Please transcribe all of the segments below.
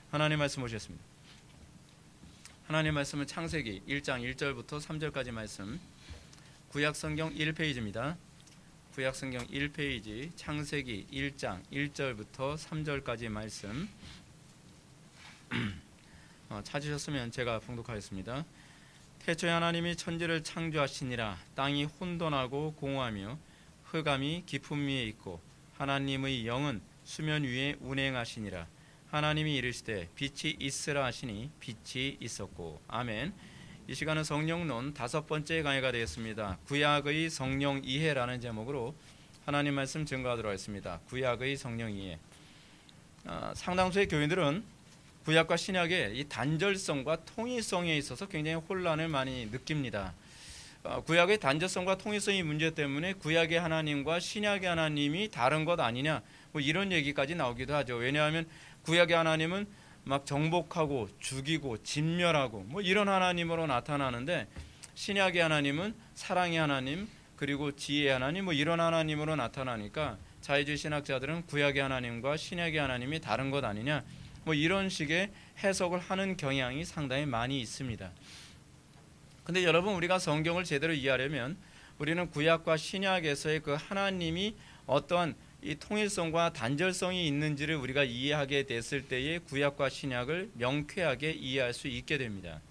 하나님 말씀 보시겠습니다. 하나님 말씀은 창세기 1장 1절부터 3절까지 말씀, 구약성경 1페이지입니다. 구약성경 1페이지 창세기 1장 1절부터 3절까지 말씀 찾으셨으면 제가 봉독하겠습니다. 태초에 하나님이 천지를 창조하시니라. 땅이 혼돈하고 공허하며 흑암이 깊음 위에 있고 하나님의 영은 수면 위에 운행하시니라. 하나님이 이르시되 빛이 있으라 하시니 빛이 있었고. 아멘. 이 시간은 성령론 5번째 강의가 되겠습니다. 구약의 성령 이해라는 제목으로 하나님 말씀 증거하도록 하겠습니다. 구약의 성령 이해. 상당수의 교인들은 구약과 신약의 이 단절성과 통일성에 있어서 굉장히 혼란을 많이 느낍니다. 구약의 단절성과 통일성의 문제 때문에 구약의 하나님과 신약의 하나님이 다른 것 아니냐, 뭐 이런 얘기까지 나오기도 하죠. 왜냐하면 구약의 하나님은 막 정복하고 죽이고 진멸하고 뭐 이런 하나님으로 나타나는데, 신약의 하나님은 사랑의 하나님 그리고 지혜의 하나님 뭐 이런 하나님으로 나타나니까 자유주의 신학자들은 구약의 하나님과 신약의 하나님이 다른 것 아니냐, 뭐 이런 식의 해석을 하는 경향이 상당히 많이 있습니다. 근데 여러분, 우리가 성경을 제대로 이해하려면 우리는 구약과 신약에서의 그 하나님이 어떠한 이 통일성과 단절성이 있는지를 우리가 이해하게 됐을 때에 구약과 신약을 명쾌하게 이해할 수 있게 됩니다.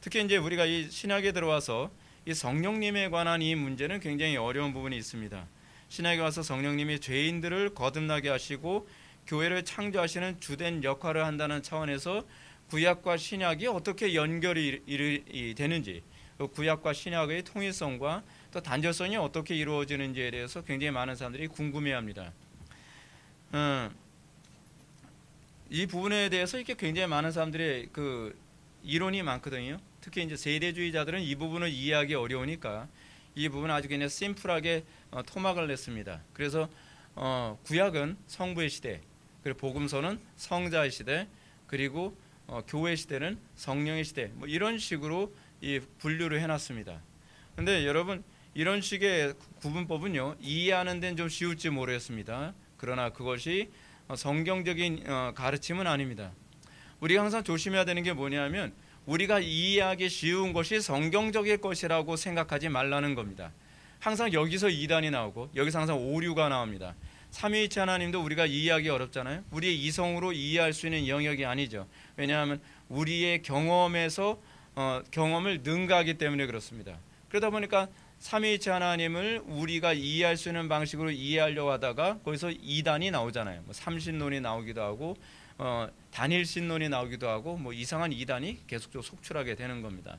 특히 이제 우리가 이 신약에 들어와서 이 성령님에 관한 이 문제는 굉장히 어려운 부분이 있습니다. 신약에 와서 성령님이 죄인들을 거듭나게 하시고 교회를 창조하시는 주된 역할을 한다는 차원에서 구약과 신약이 어떻게 연결이 되는지, 구약과 신약의 통일성과 또 단절성이 어떻게 이루어지는지에 대해서 굉장히 많은 사람들이 궁금해합니다. 이 부분에 대해서 이렇게 굉장히 많은 사람들의 그 이론이 많거든요. 특히 이제 세대주의자들은 이 부분을 이해하기 어려우니까 이 부분을 아주 그냥 심플하게 토막을 냈습니다. 그래서 구약은 성부의 시대, 그리고 복음서는 성자의 시대, 그리고 교회 시대는 성령의 시대, 뭐 이런 식으로 이 분류를 해놨습니다. 근데 여러분, 이런 식의 구분법은요, 이해하는 데는 좀 쉬울지 모르겠습니다. 그러나 그것이 성경적인 가르침은 아닙니다. 우리가 항상 조심해야 되는 게 뭐냐면, 우리가 이해하기 쉬운 것이 성경적일 것이라고 생각하지 말라는 겁니다. 항상 여기서 이단이 나오고 여기서 항상 오류가 나옵니다. 삼위일체 하나님도 우리가 이해하기 어렵잖아요. 우리의 이성으로 이해할 수 있는 영역이 아니죠. 왜냐하면 우리의 경험에서 경험을 능가하기 때문에 그렇습니다. 그러다 보니까 삼위일체 하나님을 우리가 이해할 수 있는 방식으로 이해하려고 하다가 거기서 이단이 나오잖아요. 뭐 삼신론이 나오기도 하고 단일신론이 나오기도 하고 뭐 이상한 이단이 계속적으로 속출하게 되는 겁니다.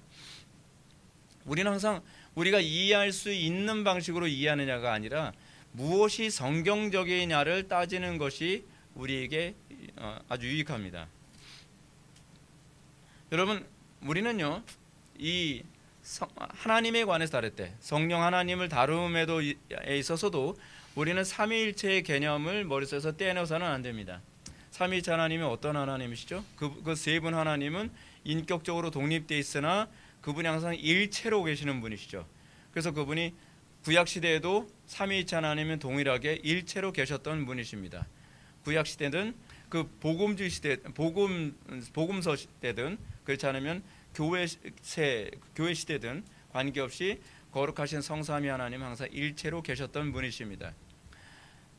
우리는 항상 우리가 이해할 수 있는 방식으로 이해하느냐가 아니라 무엇이 성경적이냐를 따지는 것이 우리에게 아주 유익합니다. 여러분, 우리는요, 이 하나님에 관해서 다룰 때, 성령 하나님을 다룸에도 있어서도 우리는 삼위일체의 개념을 머릿속에서 떼내서는 안 됩니다. 삼위일체 하나님이 어떤 하나님이시죠? 그 세 분 하나님은 인격적으로 독립되어 있으나 그분이 항상 일체로 계시는 분이시죠. 그래서 그분이 구약 시대에도 삼위일체 하나님은 동일하게 일체로 계셨던 분이십니다. 구약 시대든 그 복음주의 시대, 복음서 시대든 그렇지 않으면 교회 시대든 관계없이 거룩하신 성삼위 하나님 항상 일체로 계셨던 분이십니다.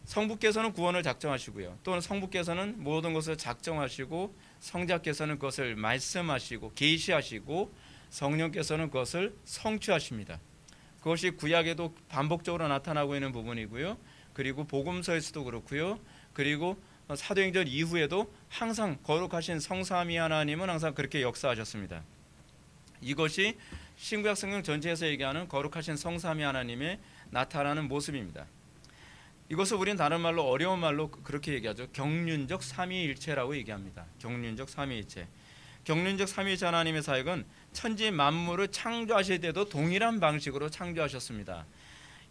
성부께서는 구원을 작정하시고요, 또는 성부께서는 모든 것을 작정하시고 성자께서는 그것을 말씀하시고 계시하시고 성령께서는 그것을 성취하십니다. 그것이 구약에도 반복적으로 나타나고 있는 부분이고요, 그리고 복음서에서도 그렇고요, 그리고 사도행전 이후에도 항상 거룩하신 성삼위 하나님은 항상 그렇게 역사하셨습니다. 이것이 신구약 성경 전체에서 얘기하는 거룩하신 성삼위 하나님의 나타나는 모습입니다. 이것을 우리는 다른 말로, 어려운 말로 그렇게 얘기하죠. 경륜적 삼위일체라고 얘기합니다. 경륜적 삼위일체. 경륜적 삼위일체 하나님의 사역은 천지 만물을 창조하실 때도 동일한 방식으로 창조하셨습니다.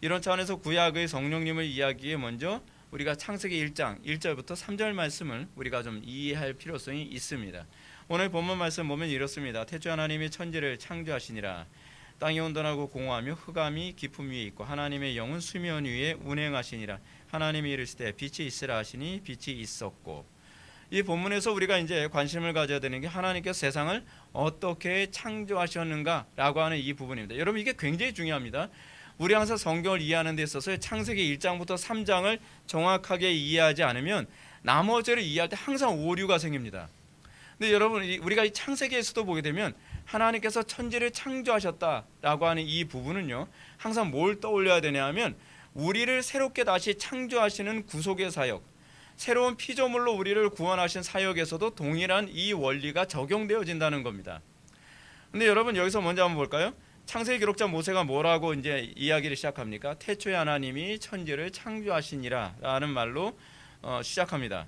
이런 차원에서 구약의 성령님을 이야기에 먼저 우리가 창세기 1장 1절부터 3절 말씀을 우리가 좀 이해할 필요성이 있습니다. 오늘 본문 말씀 보면 이렇습니다. 태초에 하나님이 천지를 창조하시니라. 땅이 온전하고 공허하며 흑암이 깊음 위에 있고 하나님의 영은 수면 위에 운행하시니라. 하나님이 이르시되 빛이 있으라 하시니 빛이 있었고. 이 본문에서 우리가 이제 관심을 가져야 되는 게 하나님께서 세상을 어떻게 창조하셨는가라고 하는 이 부분입니다. 여러분 이게 굉장히 중요합니다. 우리 항상 성경을 이해하는 데 있어서 창세기 1장부터 3장을 정확하게 이해하지 않으면 나머지를 이해할 때 항상 오류가 생깁니다. 근데 여러분 우리가 이 창세기에서도 보게 되면 하나님께서 천지를 창조하셨다라고 하는 이 부분은요, 항상 뭘 떠올려야 되냐 하면 우리를 새롭게 다시 창조하시는 구속의 사역, 새로운 피조물로 우리를 구원하신 사역에서도 동일한 이 원리가 적용되어진다는 겁니다. 근데 여러분 여기서 먼저 한번 볼까요? 창세기 기록자 모세가 뭐라고 이제 이야기를 시작합니까? 태초에 하나님이 천지를 창조하시니라라는 말로 시작합니다.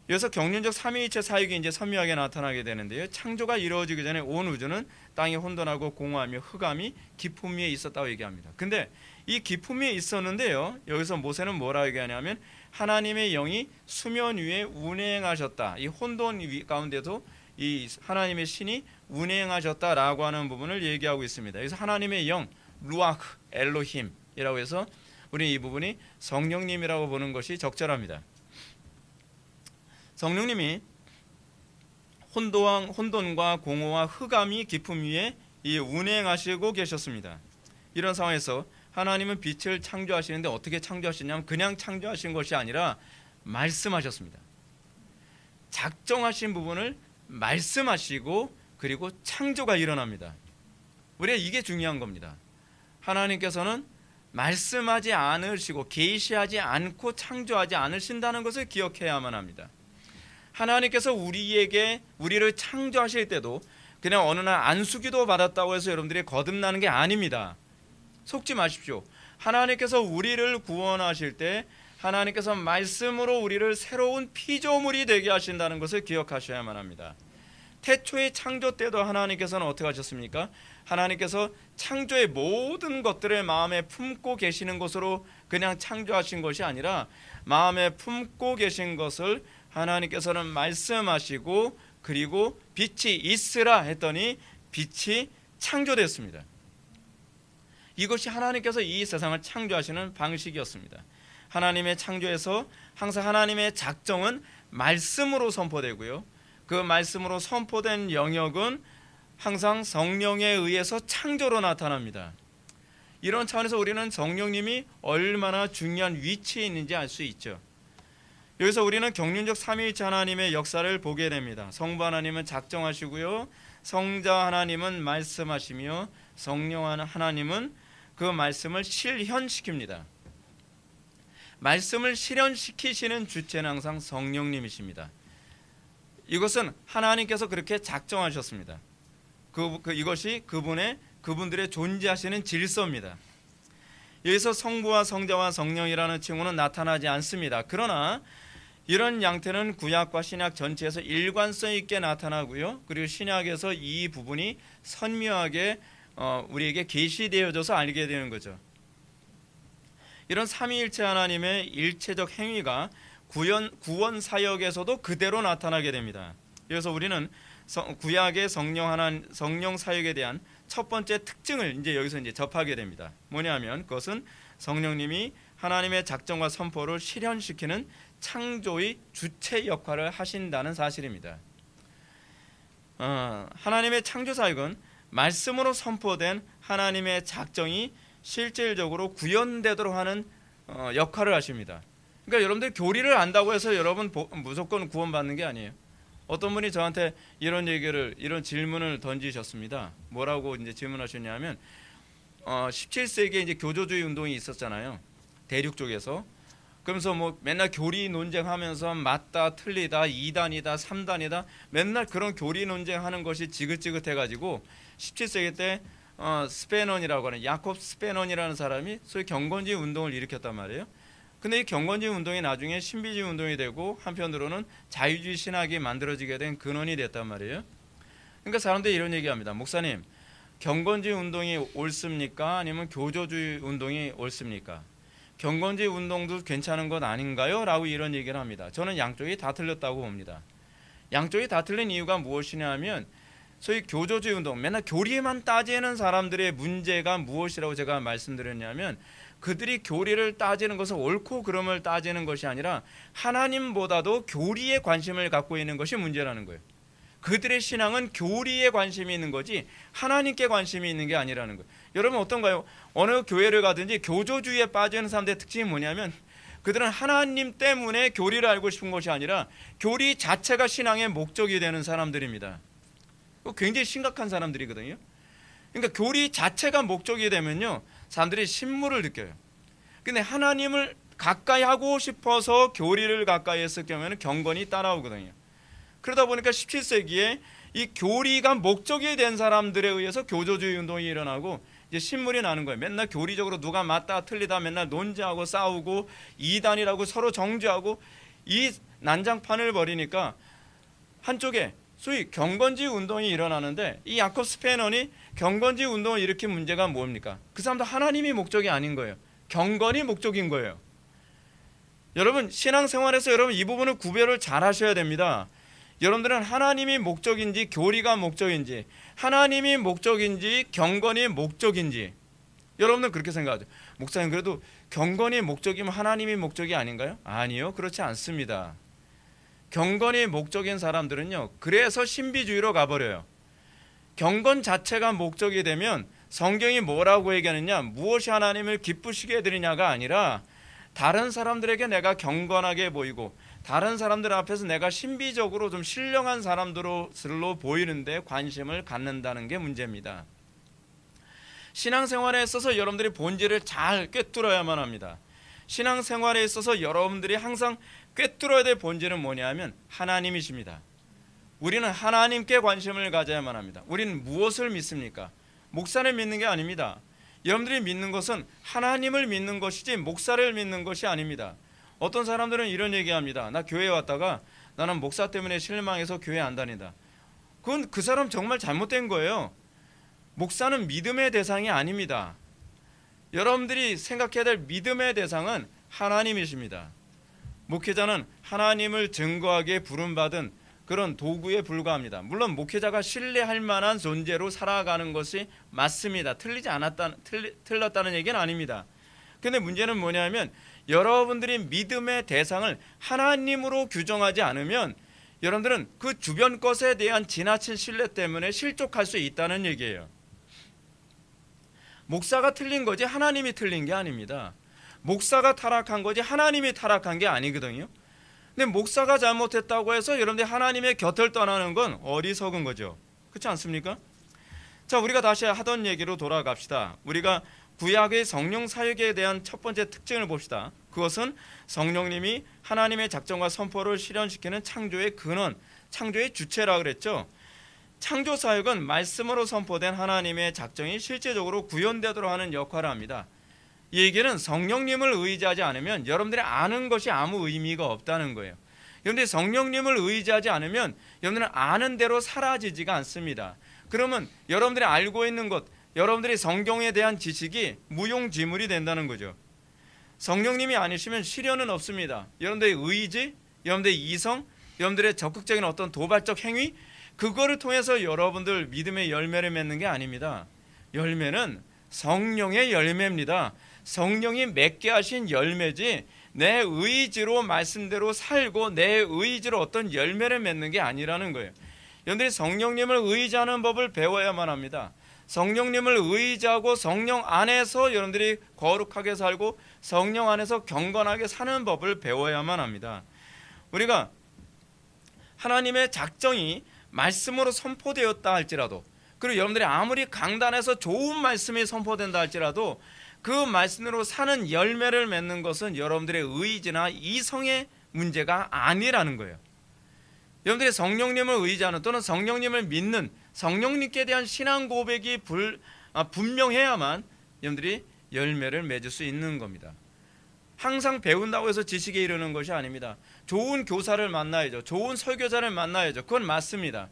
여기서 경륜적 삼위일체 사역이 이제 선명하게 나타나게 되는데요. 창조가 이루어지기 전에 온 우주는 땅이 혼돈하고 공허하며 흑암이 깊음 위에 있었다고 얘기합니다. 근데 이 깊음 위에 있었는데요, 여기서 모세는 뭐라고 얘기하냐면 하나님의 영이 수면 위에 운행하셨다. 이 혼돈 가운데도 이 하나님의 신이 운행하셨다라고 하는 부분을 얘기하고 있습니다. 여기서 하나님의 영, 루아흐 엘로힘이라고 해서 우리 이 부분이 성령님이라고 보는 것이 적절합니다. 성령님이 혼돈과 공허와 흑암이 깊음 위에 운행하시고 계셨습니다. 이런 상황에서 하나님은 빛을 창조하시는데 어떻게 창조하시냐면 그냥 창조하신 것이 아니라 말씀하셨습니다. 작정하신 부분을 말씀하시고 그리고 창조가 일어납니다. 우리가 이게 중요한 겁니다. 하나님께서는 말씀하지 않으시고 계시하지 않고 창조하지 않으신다는 것을 기억해야만 합니다. 하나님께서 우리를 창조하실 때도 그냥 어느 날 안수기도 받았다고 해서 여러분들이 거듭나는 게 아닙니다. 속지 마십시오. 하나님께서 우리를 구원하실 때 하나님께서 말씀으로 우리를 새로운 피조물이 되게 하신다는 것을 기억하셔야만 합니다. 태초의 창조 때도 하나님께서는 어떻게 하셨습니까? 하나님께서 창조의 모든 것들을 마음에 품고 계시는 것으로 그냥 창조하신 것이 아니라 마음에 품고 계신 것을 하나님께서는 말씀하시고 그리고 빛이 있으라 했더니 빛이 창조됐습니다. 이것이 하나님께서 이 세상을 창조하시는 방식이었습니다. 하나님의 창조에서 항상 하나님의 작정은 말씀으로 선포되고요, 그 말씀으로 선포된 영역은 항상 성령에 의해서 창조로 나타납니다. 이런 차원에서 우리는 성령님이 얼마나 중요한 위치에 있는지 알 수 있죠. 여기서 우리는 경륜적 삼위일체 하나님의 역사를 보게 됩니다. 성부 하나님은 작정하시고요, 성자 하나님은 말씀하시며 성령 하나님은 그 말씀을 실현시킵니다. 말씀을 실현시키시는 주체는 항상 성령님이십니다. 이것은 하나님께서 그렇게 작정하셨습니다. 이것이 그분들의 존재하시는 질서입니다. 여기서 성부와 성자와 성령이라는 칭호는 나타나지 않습니다. 그러나 이런 양태는 구약과 신약 전체에서 일관성 있게 나타나고요, 그리고 신약에서 이 부분이 선명하게 우리에게 계시되어져서 알게 되는 거죠. 이런 삼위일체 하나님의 일체적 행위가 구원 사역에서도 그대로 나타나게 됩니다. 그래서 우리는 구약의 성령 사역에 대한 첫 번째 특징을 여기서 접하게 됩니다. 뭐냐면 그것은 성령님이 하나님의 작정과 선포를 실현시키는 창조의 주체 역할을 하신다는 사실입니다. 하나님의 창조 사역은 말씀으로 선포된 하나님의 작정이 실질적으로 구현되도록 하는 역할을 하십니다. 그러니까 여러분들 교리를 안다고 해서 여러분 무조건 구원받는 게 아니에요. 어떤 분이 저한테 이런 질문을 던지셨습니다. 뭐라고 질문하셨냐면 17세기에 이제 교조주의 운동이 있었잖아요. 대륙 쪽에서. 그러면서 맨날 교리 논쟁하면서 맞다, 틀리다, 2단이다, 3단이다, 맨날 그런 교리 논쟁하는 것이 지긋지긋해가지고 17세기 때 스페넌이라고 하는 야콥 스페넌이라는 사람이 소위 경건주의 운동을 일으켰단 말이에요. 근데 이 경건주의 운동이 나중에 신비주의 운동이 되고 한편으로는 자유주의 신학이 만들어지게 된 근원이 됐단 말이에요. 그러니까 사람들이 이런 얘기합니다. 목사님, 경건주의 운동이 옳습니까? 아니면 교조주의 운동이 옳습니까? 경건주의 운동도 괜찮은 것 아닌가요? 라고 이런 얘기를 합니다. 저는 양쪽이 다 틀렸다고 봅니다. 양쪽이 다 틀린 이유가 무엇이냐 하면 소위 교조주의 운동, 맨날 교리만 따지는 사람들의 문제가 무엇이라고 제가 말씀드렸냐면 그들이 교리를 따지는 것은 옳고 그름을 따지는 것이 아니라 하나님보다도 교리에 관심을 갖고 있는 것이 문제라는 거예요. 그들의 신앙은 교리에 관심이 있는 거지 하나님께 관심이 있는 게 아니라는 거예요. 여러분 어떤가요? 어느 교회를 가든지 교조주의에 빠지는 사람들의 특징이 뭐냐면 그들은 하나님 때문에 교리를 알고 싶은 것이 아니라 교리 자체가 신앙의 목적이 되는 사람들입니다. 굉장히 심각한 사람들이거든요. 그러니까 교리 자체가 목적이 되면요, 사람들이 신물을 느껴요. 근데 하나님을 가까이 하고 싶어서 교리를 가까이 했을 경우에는 경건이 따라오거든요. 그러다 보니까 17세기에 이 교리가 목적이 된 사람들에 의해서 교조주의 운동이 일어나고 이제 신물이 나는 거예요. 맨날 교리적으로 누가 맞다 틀리다 맨날 논쟁하고 싸우고 이단이라고 서로 정죄하고 이 난장판을 벌이니까 한쪽에 소위 경건주의 운동이 일어나는데 이 야콥 스페너니 경건주의 운동을 일으킨 문제가 뭡니까? 그 사람도 하나님이 목적이 아닌 거예요. 경건이 목적인 거예요. 여러분 신앙생활에서 여러분 이 부분을 구별을 잘 하셔야 됩니다. 여러분들은 하나님이 목적인지 교리가 목적인지 하나님이 목적인지 경건이 목적인지 여러분들 그렇게 생각하죠. 목사님 그래도 경건이 목적이면 하나님이 목적이 아닌가요? 아니요, 그렇지 않습니다. 경건이 목적인 사람들은요 그래서 신비주의로 가버려요. 경건 자체가 목적이 되면 성경이 뭐라고 얘기하느냐, 무엇이 하나님을 기쁘시게 해드리냐가 아니라 다른 사람들에게 내가 경건하게 보이고 다른 사람들 앞에서 내가 신비적으로 좀 신령한 사람들로 보이는데 관심을 갖는다는 게 문제입니다. 신앙생활에 있어서 여러분들이 본질을 잘 꿰뚫어야만 합니다. 신앙생활에 있어서 여러분들이 항상 꿰뚫어야 될 본질은 뭐냐면 하나님이십니다. 우리는 하나님께 관심을 가져야만 합니다. 우리는 무엇을 믿습니까? 목사를 믿는 게 아닙니다. 여러분들이 믿는 것은 하나님을 믿는 것이지 목사를 믿는 것이 아닙니다. 어떤 사람들은 이런 얘기합니다. 나 교회에 왔다가 나는 목사 때문에 실망해서 교회 안 다닌다. 그건 그 사람 정말 잘못된 거예요. 목사는 믿음의 대상이 아닙니다. 여러분들이 생각해야 될 믿음의 대상은 하나님이십니다. 목회자는 하나님을 증거하기에 부름받은 그런 도구에 불과합니다. 물론 목회자가 신뢰할 만한 존재로 살아가는 것이 맞습니다. 틀렸다는 얘기는 아닙니다. 근데 문제는 뭐냐면 여러분들이 믿음의 대상을 하나님으로 규정하지 않으면 여러분들은 그 주변 것에 대한 지나친 신뢰 때문에 실족할 수 있다는 얘기예요. 목사가 틀린 거지 하나님이 틀린 게 아닙니다. 목사가 타락한 거지 하나님이 타락한 게 아니거든요. 근데 목사가 잘못했다고 해서 여러분들이 하나님의 곁을 떠나는 건 어리석은 거죠. 그렇지 않습니까? 자, 우리가 다시 하던 얘기로 돌아갑시다. 우리가 구약의 성령 사역에 대한 첫 번째 특징을 봅시다. 그것은 성령님이 하나님의 작정과 선포를 실현시키는 창조의 근원, 창조의 주체라 그랬죠. 창조 사역은 말씀으로 선포된 하나님의 작정이 실제적으로 구현되도록 하는 역할을 합니다. 이 얘기는 성령님을 의지하지 않으면 여러분들이 아는 것이 아무 의미가 없다는 거예요. 여러분들이 성령님을 의지하지 않으면 여러분들은 아는 대로 사라지지가 않습니다. 그러면 여러분들이 알고 있는 것, 여러분들이 성경에 대한 지식이 무용지물이 된다는 거죠. 성령님이 아니시면 실현은 없습니다. 여러분들의 의지, 여러분들의 이성, 여러분들의 적극적인 어떤 도발적 행위, 그거를 통해서 여러분들 믿음의 열매를 맺는 게 아닙니다. 열매는 성령의 열매입니다. 성령이 맺게 하신 열매지 내 의지로 말씀대로 살고 내 의지로 어떤 열매를 맺는 게 아니라는 거예요. 여러분들이 성령님을 의지하는 법을 배워야만 합니다. 성령님을 의지하고 성령 안에서 여러분들이 거룩하게 살고 성령 안에서 경건하게 사는 법을 배워야만 합니다. 우리가 하나님의 작정이 말씀으로 선포되었다 할지라도, 그리고 여러분들이 아무리 강단에서 좋은 말씀이 선포된다 할지라도 그 말씀으로 사는 열매를 맺는 것은 여러분들의 의지나 이성의 문제가 아니라는 거예요. 여러분들이 성령님을 의지하는 또는 성령님을 믿는 성령님께 대한 신앙 고백이 분명해야만 여러분들이 열매를 맺을 수 있는 겁니다. 항상 배운다고 해서 지식에 이르는 것이 아닙니다. 좋은 교사를 만나야죠. 좋은 설교자를 만나야죠. 그건 맞습니다.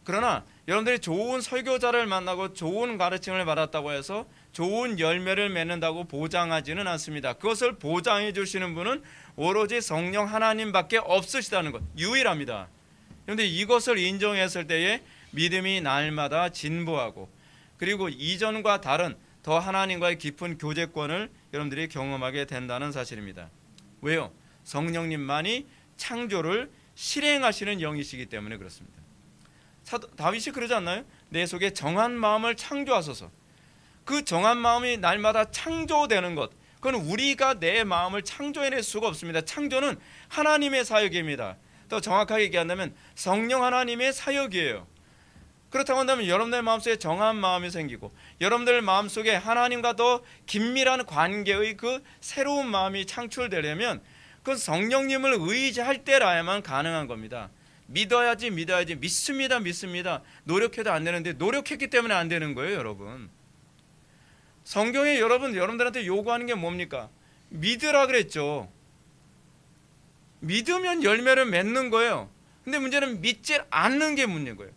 그러나 여러분들이 좋은 설교자를 만나고 좋은 가르침을 받았다고 해서 좋은 열매를 맺는다고 보장하지는 않습니다. 그것을 보장해 주시는 분은 오로지 성령 하나님밖에 없으시다는 것, 유일합니다. 그런데 이것을 인정했을 때에 믿음이 날마다 진보하고, 그리고 이전과 다른 더 하나님과의 깊은 교제권을 여러분들이 경험하게 된다는 사실입니다. 왜요? 성령님만이 창조를 실행하시는 영이시기 때문에 그렇습니다. 다윗이 그러지 않나요? 내 속에 정한 마음을 창조하소서. 그 정한 마음이 날마다 창조되는 것, 그건 우리가 내 마음을 창조해낼 수가 없습니다. 창조는 하나님의 사역입니다. 더 정확하게 얘기한다면 성령 하나님의 사역이에요. 그렇다고 한다면 여러분들 마음속에 정한 마음이 생기고 여러분들 마음속에 하나님과 더 긴밀한 관계의 그 새로운 마음이 창출되려면 그건 성령님을 의지할 때라야만 가능한 겁니다. 믿어야지 믿습니다. 노력해도 안 되는데 노력했기 때문에 안 되는 거예요, 여러분. 성경에 여러분들한테 요구하는 게 뭡니까? 믿으라 그랬죠. 믿으면 열매를 맺는 거예요. 근데 문제는 믿지 않는 게 문제인 거예요.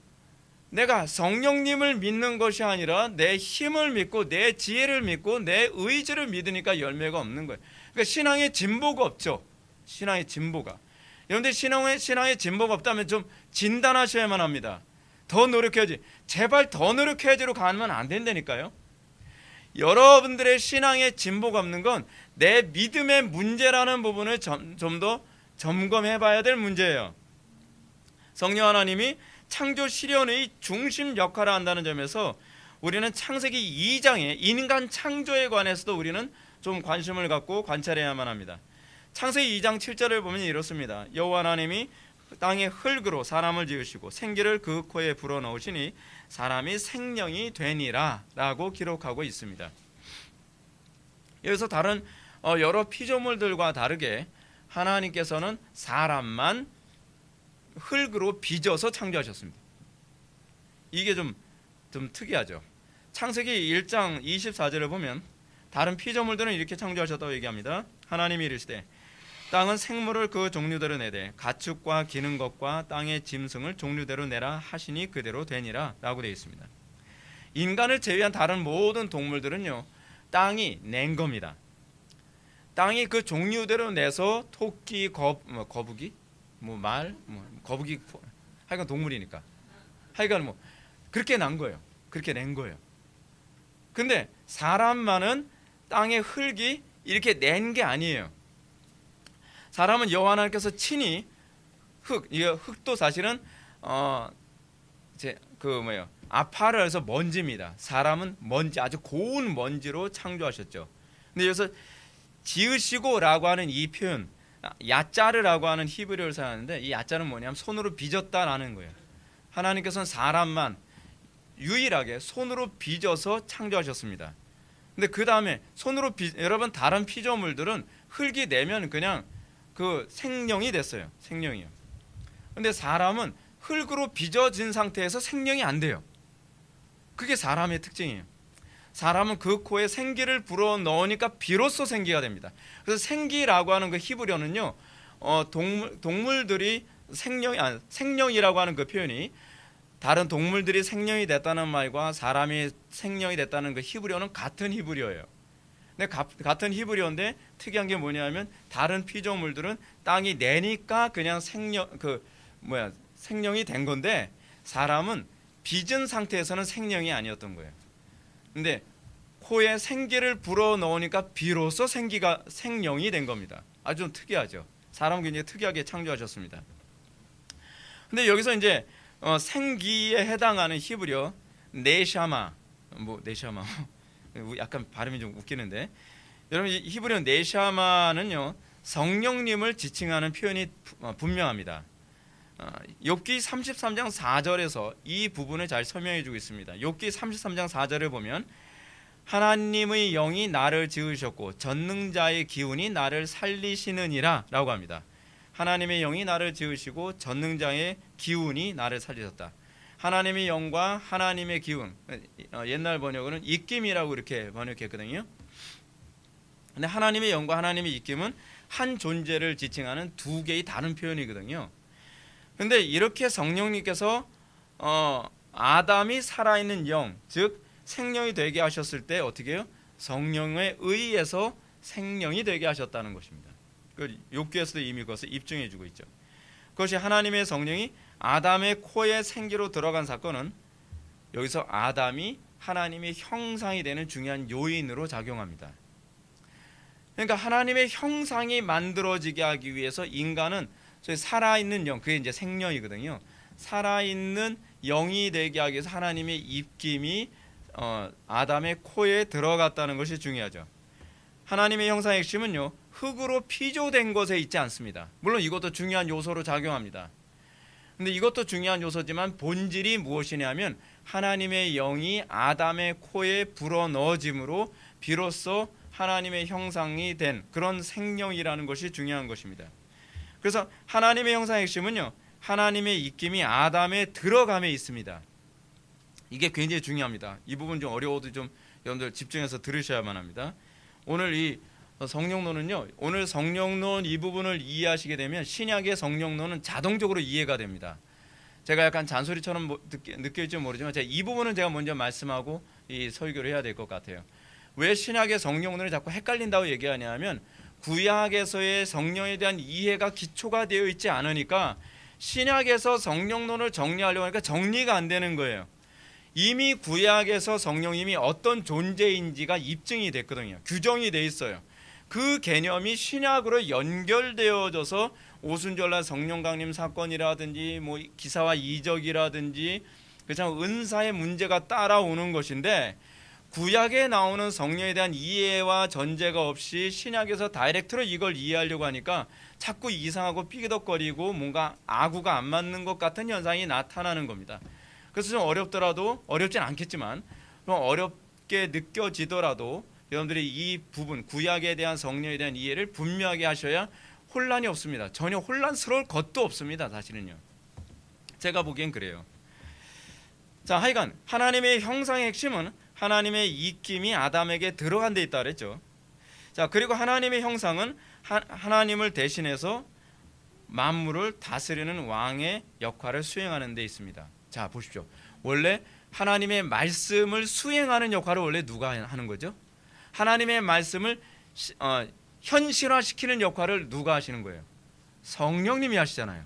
내가 성령님을 믿는 것이 아니라 내 힘을 믿고 내 지혜를 믿고 내 의지를 믿으니까 열매가 없는 거예요. 그러니까 신앙의 진보가 없죠. 신앙의 진보가. 여러분들 신앙의 진보가 없다면 좀 진단하셔야만 합니다. 더 노력해야지. 제발 더 노력해야지로 가면 안 된다니까요. 여러분들의 신앙의 진보가 없는 건 내 믿음의 문제라는 부분을 좀 더 점검해 봐야 될 문제예요. 성령 하나님이 창조 실현의 중심 역할을 한다는 점에서 우리는 창세기 2장의 인간 창조에 관해서도 우리는 좀 관심을 갖고 관찰해야만 합니다. 창세기 2장 7절을 보면 이렇습니다. 여호와 하나님이 땅의 흙으로 사람을 지으시고 생기를 그 코에 불어넣으시니 사람이 생명이 되니라 라고 기록하고 있습니다. 여기서 다른 여러 피조물들과 다르게 하나님께서는 사람만 흙으로 빚어서 창조하셨습니다. 이게 좀 특이하죠. 창세기 1장 24절을 보면 다른 피조물들은 이렇게 창조하셨다고 얘기합니다. 하나님이 이르시되 땅은 생물을 그 종류대로 내되 가축과 기는 것과 땅의 짐승을 종류대로 내라 하시니 그대로 되니라 라고 되어 있습니다. 인간을 제외한 다른 모든 동물들은요, 땅이 낸 겁니다. 땅이 그 종류대로 내서 토끼, 거북이, 말, 거북이, 하여간 동물이니까 하여간 그렇게 난 거예요. 그렇게 낸 거예요. 근데 사람만은 땅의 흙이 이렇게 낸 게 아니에요. 사람은 여호와 하나님께서 친히 흙도 사실은 아파를 해서 먼지입니다. 사람은 먼지, 아주 고운 먼지로 창조하셨죠. 근데 여기서 지으시고라고 하는 이 표현, 야짜르라고 하는 히브리어를 사용하는데 이 야짜르는 뭐냐면 손으로 빚었다라는 거예요. 하나님께서는 사람만 유일하게 손으로 빚어서 창조하셨습니다. 근데 그 다음에 여러분 다른 피조물들은 흙이 내면 그냥 그 생명이 됐어요. 생명이요. 근데 사람은 흙으로 빚어진 상태에서 생명이 안 돼요. 그게 사람의 특징이에요. 사람은 그 코에 생기를 불어 넣으니까 비로소 생기가 됩니다. 그래서 생기라고 하는 그 히브리어는요, 동물들이 생명이라고 하는 그 표현이 다른 동물들이 생명이 됐다는 말과 사람이 생명이 됐다는 그 히브리어는 같은 히브리어예요. 근데 같은 히브리어인데 특이한 게 뭐냐면 다른 피조물들은 땅이 내니까 그냥 생명이 된 건데 사람은 빚은 상태에서는 생명이 아니었던 거예요. 근데 코에 생기를 불어 넣으니까 비로소 생명이 된 겁니다. 아주 좀 특이하죠. 사람 굉장히 특이하게 창조하셨습니다. 근데 여기서 이제 생기에 해당하는 히브리어 네샤마, 약간 발음이 좀 웃기는데, 여러분 이 히브리어 네샤마는요 성령님을 지칭하는 표현이 분명합니다. 욥기 33장 4절에서 이 부분을 잘 설명해 주고 있습니다. 욥기 33장 4절을 보면 하나님의 영이 나를 지으셨고 전능자의 기운이 나를 살리시느니라 라고 합니다. 하나님의 영이 나를 지으시고 전능자의 기운이 나를 살리셨다. 하나님의 영과 하나님의 기운, 옛날 번역으로는 입김이라고 이렇게 번역했거든요. 근데 하나님의 영과 하나님의 입김은 한 존재를 지칭하는 두 개의 다른 표현이거든요. 근데 이렇게 성령님께서 아담이 살아있는 영, 즉 생명이 되게 하셨을 때 어떻게 해요? 성령에 의해서 생명이 되게 하셨다는 것입니다. 그 욥기에서도 이미 그것을 입증해 주고 있죠. 그것이 하나님의 성령이 아담의 코에 생기로 들어간 사건은 여기서 아담이 하나님의 형상이 되는 중요한 요인으로 작용합니다. 그러니까 하나님의 형상이 만들어지게 하기 위해서 인간은 저희 살아있는 영, 그게 이제 생명이거든요. 살아있는 영이 되게 하기 위해서 하나님의 입김이 아담의 코에 들어갔다는 것이 중요하죠. 하나님의 형상의 핵심은요, 흙으로 피조된 것에 있지 않습니다. 물론 이것도 중요한 요소로 작용합니다. 근데 이것도 중요한 요소지만 본질이 무엇이냐면 하나님의 영이 아담의 코에 불어넣어짐으로 비로소 하나님의 형상이 된 그런 생명이라는 것이 중요한 것입니다. 그래서 하나님의 형상의 핵심은요, 하나님의 입김이 아담에 들어감에 있습니다. 이게 굉장히 중요합니다. 이 부분 좀 어려워도 좀 여러분들 집중해서 들으셔야만 합니다. 오늘 이 성령론은요, 오늘 성령론 이 부분을 이해하시게 되면 신약의 성령론은 자동적으로 이해가 됩니다. 제가 약간 잔소리처럼 느낄지 모르지만 이 부분은 제가 먼저 말씀하고 이 설교를 해야 될 것 같아요. 왜 신약의 성령론이 자꾸 헷갈린다고 얘기하냐면 구약에서의 성령에 대한 이해가 기초가 되어 있지 않으니까 신약에서 성령론을 정리하려고 하니까 정리가 안 되는 거예요. 이미 구약에서 성령님이 어떤 존재인지가 입증이 됐거든요. 규정이 돼 있어요. 그 개념이 신약으로 연결되어져서 오순절날 성령 강림 사건이라든지 뭐 기사와 이적이라든지 그참 은사의 문제가 따라오는 것인데, 구약에 나오는 성령에 대한 이해와 전제가 없이 신약에서 다이렉트로 이걸 이해하려고 하니까 자꾸 이상하고 삐그덕거리고 뭔가 아구가 안 맞는 것 같은 현상이 나타나는 겁니다. 그래서 좀 어렵진 않겠지만 좀 어렵게 느껴지더라도 여러분들이 이 부분 구약에 대한 성령에 대한 이해를 분명하게 하셔야 혼란이 없습니다. 전혀 혼란스러울 것도 없습니다. 사실은요. 제가 보기엔 그래요. 자, 하여간 하나님의 형상의 핵심은 하나님의 입김이 아담에게 들어간 데 있다 그랬죠. 자, 그리고 하나님의 형상은 하나님을 대신해서 만물을 다스리는 왕의 역할을 수행하는 데 있습니다. 자, 보십시오. 원래 하나님의 말씀을 수행하는 역할을 원래 누가 하는 거죠? 하나님의 말씀을 현실화시키는 역할을 누가 하시는 거예요? 성령님이 하시잖아요.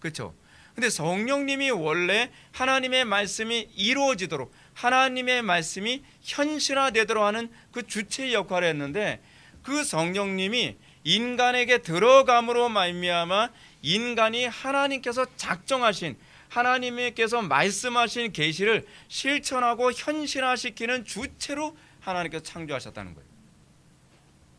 그렇죠? 근데 성령님이 원래 하나님의 말씀이 이루어지도록, 하나님의 말씀이 현실화되도록 하는 그 주체의 역할을 했는데, 그 성령님이 인간에게 들어감으로 말미암아 인간이 하나님께서 작정하신, 하나님께서 말씀하신 계시를 실천하고 현실화시키는 주체로 하나님께서 창조하셨다는 거예요.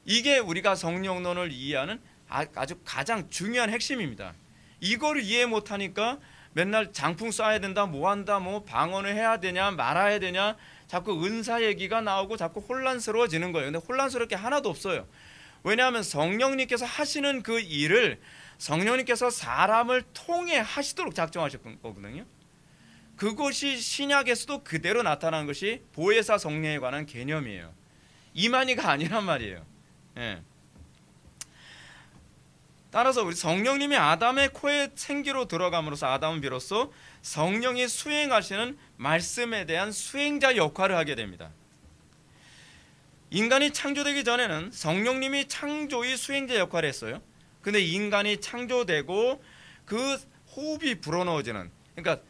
이게 우리가 성령론을 이해하는 아주 가장 중요한 핵심입니다. 이걸 이해 못하니까 맨날 장풍 쏴야 된다, 뭐 한다, 뭐 방언을 해야 되냐 말아야 되냐, 자꾸 은사 얘기가 나오고 자꾸 혼란스러워지는 거예요. 근데 혼란스럽게 하나도 없어요. 왜냐하면 성령님께서 하시는 그 일을 성령님께서 사람을 통해 하시도록 작정하셨던 거거든요. 그것이 신약에서도 그대로 나타나는 것이 보혜사 성령에 관한 개념이에요. 이만희가 아니란 말이에요. 예. 따라서 우리 성령님이 아담의 코에 생기로 들어감으로써 아담은 비로소 성령이 수행하시는 말씀에 대한 수행자 역할을 하게 됩니다. 인간이 창조되기 전에는 성령님이 창조의 수행자 역할을 했어요. 근데 인간이 창조되고 그 호흡이 불어넣어지는, 그러니까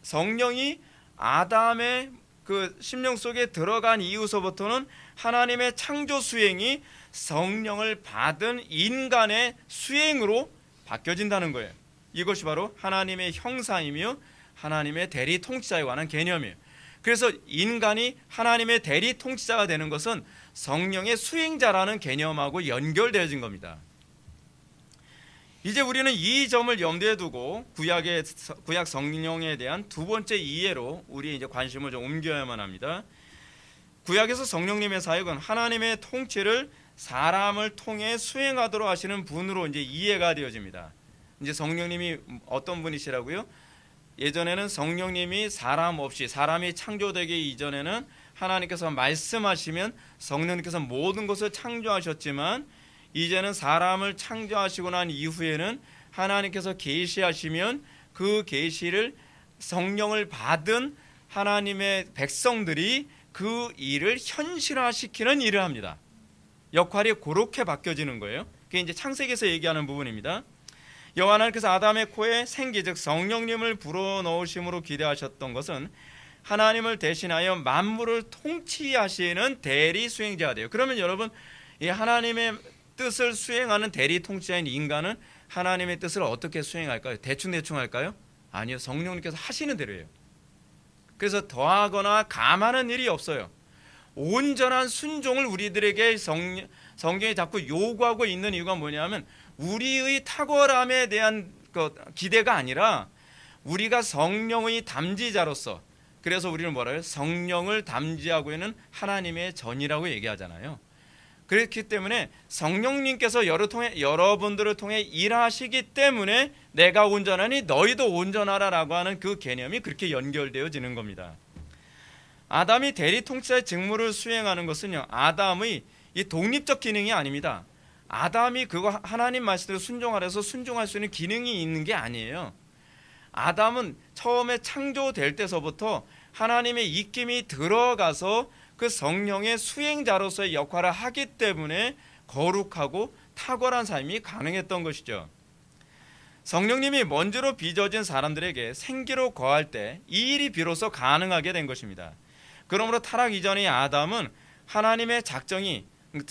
성령이 아담의 그 심령 속에 들어간 이후서부터는 하나님의 창조 수행이 성령을 받은 인간의 수행으로 바뀌어진다는 거예요. 이것이 바로 하나님의 형상이며 하나님의 대리 통치자에 관한 개념이에요. 그래서 인간이 하나님의 대리 통치자가 되는 것은 성령의 수행자라는 개념하고 연결되어진 겁니다. 이제 우리는 이 점을 염두에 두고 구약 성령에 대한 두 번째 이해로 우리 이제 관심을 좀 옮겨야만 합니다. 구약에서 성령님의 사역은 하나님의 통치를 사람을 통해 수행하도록 하시는 분으로 이제 이해가 되어집니다. 이제 성령님이 어떤 분이시라고요? 예전에는 성령님이 사람 없이, 사람이 창조되기 이전에는 하나님께서 말씀하시면 성령님께서 모든 것을 창조하셨지만, 이제는 사람을 창조하시고 난 이후에는 하나님께서 계시하시면 그 계시를 성령을 받은 하나님의 백성들이 그 일을 현실화시키는 일을 합니다. 역할이 그렇게 바뀌어지는 거예요. 그게 이제 창세기에서 얘기하는 부분입니다. 여호와 하나님께서 아담의 코에 생기, 즉 성령님을 불어넣으심으로 기대하셨던 것은 하나님을 대신하여 만물을 통치하시는 대리 수행자가 돼요. 그러면 여러분, 이 하나님의 뜻을 수행하는 대리 통치자인 인간은 하나님의 뜻을 어떻게 수행할까요? 대충 할까요? 아니요. 성령님께서 하시는 대로예요. 그래서 더하거나 감하는 일이 없어요. 온전한 순종을 우리들에게 성경이 자꾸 요구하고 있는 이유가 뭐냐면 우리의 탁월함에 대한 기대가 아니라 우리가 성령의 담지자로서, 그래서 우리는 뭐라 해요? 성령을 담지하고 있는 하나님의 전이라고 얘기하잖아요. 그렇기 때문에 성령님께서 여러분들을 통해 일하시기 때문에 내가 온전하니 너희도 온전하라라고 하는 그 개념이 그렇게 연결되어지는 겁니다. 아담이 대리 통치자의 직무를 수행하는 것은요, 아담의 이 독립적 기능이 아닙니다. 아담이 그거 하나님 말씀대로 순종하라서 순종할 수 있는 기능이 있는 게 아니에요. 아담은 처음에 창조될 때서부터 하나님의 입김이 들어가서 그 성령의 수행자로서의 역할을 하기 때문에 거룩하고 탁월한 삶이 가능했던 것이죠. 성령님이 먼지로 빚어진 사람들에게 생기로 거할 때 이 일이 비로소 가능하게 된 것입니다. 그러므로 타락 이전의 아담은 하나님의 작정이,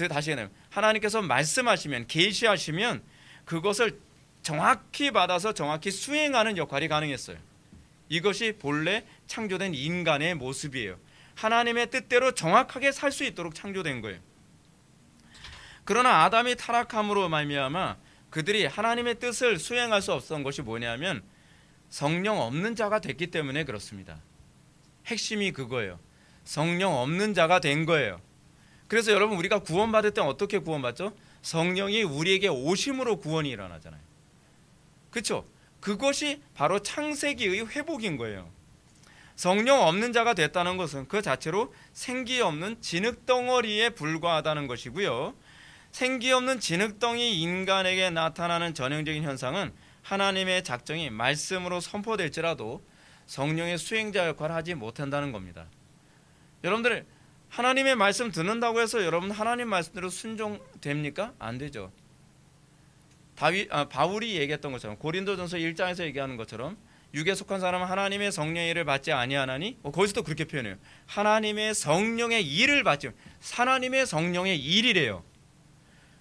다시는 하나님께서 말씀하시면, 계시하시면 그것을 정확히 받아서 정확히 수행하는 역할이 가능했어요. 이것이 본래 창조된 인간의 모습이에요. 하나님의 뜻대로 정확하게 살 수 있도록 창조된 거예요. 그러나 아담이 타락함으로 말미암아 그들이 하나님의 뜻을 수행할 수 없었던 것이 뭐냐면 성령 없는 자가 됐기 때문에 그렇습니다. 핵심이 그거예요. 성령 없는 자가 된 거예요. 그래서 여러분, 우리가 구원받을 때 어떻게 구원받죠? 성령이 우리에게 오심으로 구원이 일어나잖아요. 그렇죠? 그것이 바로 창세기의 회복인 거예요. 성령 없는 자가 됐다는 것은 그 자체로 생기 없는 진흙덩어리에 불과하다는 것이고요. 생기 없는 진흙덩이 인간에게 나타나는 전형적인 현상은 하나님의 작정이 말씀으로 선포될지라도 성령의 수행자 역할을 하지 못한다는 겁니다. 여러분들, 하나님의 말씀 듣는다고 해서 여러분 하나님 말씀대로 순종됩니까? 안 되죠. 바울이 얘기했던 것처럼, 고린도전서 1장에서 얘기하는 것처럼 육에 속한 사람은 하나님의 성령의 일을 받지 아니하나니, 거기서도 그렇게 표현해요. 하나님의 성령의 일을 받지, 하나님의 성령의 일이래요.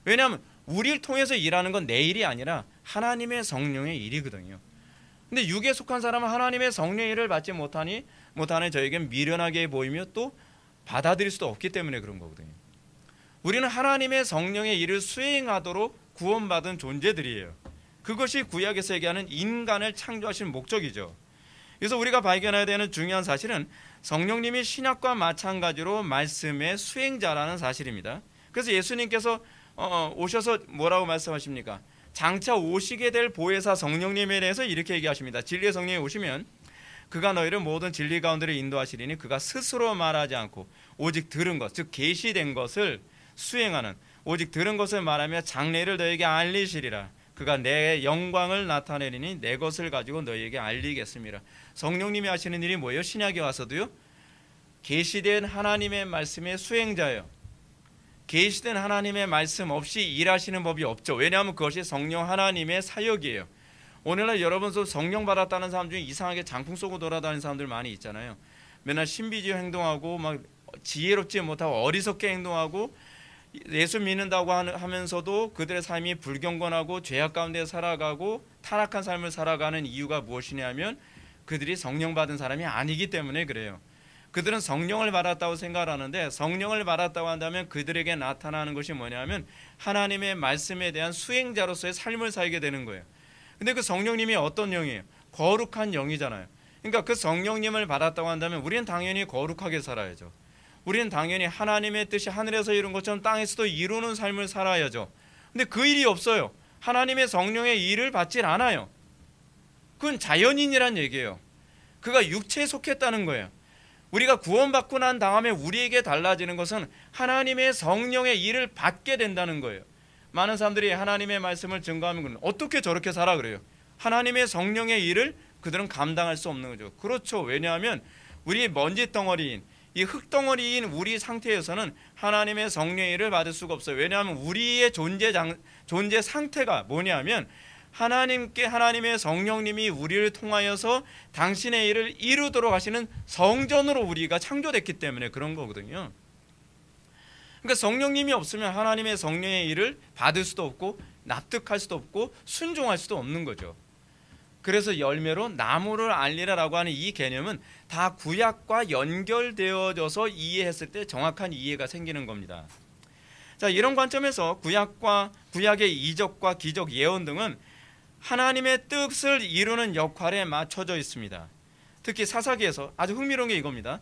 왜냐하면 우리를 통해서 일하는 건 내 일이 아니라 하나님의 성령의 일이거든요. 근데 육에 속한 사람은 하나님의 성령의 일을 받지 못하니 저에겐 미련하게 보이며 또 받아들일 수도 없기 때문에 그런 거거든요. 우리는 하나님의 성령의 일을 수행하도록 구원받은 존재들이에요. 그것이 구약에서 얘기하는 인간을 창조하신 목적이죠. 그래서 우리가 발견해야 되는 중요한 사실은 성령님이 신약과 마찬가지로 말씀의 수행자라는 사실입니다. 그래서 예수님께서 오셔서 뭐라고 말씀하십니까? 장차 오시게 될 보혜사 성령님에 대해서 이렇게 얘기하십니다. 진리의 성령이 오시면 그가 너희를 모든 진리 가운데로 인도하시리니 그가 스스로 말하지 않고 오직 들은 것, 즉 계시된 것을 수행하는, 오직 들은 것을 말하며 장래를 너희에게 알리시리라. 그가 내 영광을 나타내리니 내 것을 가지고 너희에게 알리겠습니다. 성령님이 하시는 일이 뭐예요? 신약에 와서도요, 계시된 하나님의 말씀의 수행자예요. 계시된 하나님의 말씀 없이 일하시는 법이 없죠. 왜냐하면 그것이 성령 하나님의 사역이에요. 오늘날 여러분 성령 받았다는 사람 중에 이상하게 장풍 쏘고 돌아다니는 사람들 많이 있잖아요. 맨날 신비주의 행동하고 막 지혜롭지 못하고 어리석게 행동하고 예수 믿는다고 하면서도 그들의 삶이 불경건하고 죄악 가운데 살아가고 타락한 삶을 살아가는 이유가 무엇이냐면 그들이 성령 받은 사람이 아니기 때문에 그래요. 그들은 성령을 받았다고 생각하는데, 성령을 받았다고 한다면 그들에게 나타나는 것이 뭐냐면 하나님의 말씀에 대한 수행자로서의 삶을 살게 되는 거예요. 근데 그 성령님이 어떤 영이에요? 거룩한 영이잖아요. 그러니까 그 성령님을 받았다고 한다면 우리는 당연히 거룩하게 살아야죠. 우리는 당연히 하나님의 뜻이 하늘에서 이룬 것처럼 땅에서도 이루는 삶을 살아야죠. 근데 그 일이 없어요. 하나님의 성령의 일을 받질 않아요. 그건 자연인이란 얘기예요. 그가 육체에 속했다는 거예요. 우리가 구원받고 난 다음에 우리에게 달라지는 것은 하나님의 성령의 일을 받게 된다는 거예요. 많은 사람들이 하나님의 말씀을 증거하면 어떻게 저렇게 살아 그래요. 하나님의 성령의 일을 그들은 감당할 수 없는 거죠. 그렇죠. 왜냐하면 우리 먼지 덩어리인, 이 흙덩어리인 우리 상태에서는 하나님의 성령의 일을 받을 수가 없어요. 왜냐하면 우리의 존재 상태가 뭐냐면 하나님의 성령님이 우리를 통하여서 당신의 일을 이루도록 하시는 성전으로 우리가 창조됐기 때문에 그런 거거든요. 그러니까 성령님이 없으면 하나님의 성령의 일을 받을 수도 없고 납득할 수도 없고 순종할 수도 없는 거죠. 그래서 열매로 나무를 알리라라고 하는 이 개념은 다 구약과 연결되어져서 이해했을 때 정확한 이해가 생기는 겁니다. 자, 이런 관점에서 구약의 이적과 기적, 예언 등은 하나님의 뜻을 이루는 역할에 맞춰져 있습니다. 특히 사사기에서 아주 흥미로운 게 이겁니다.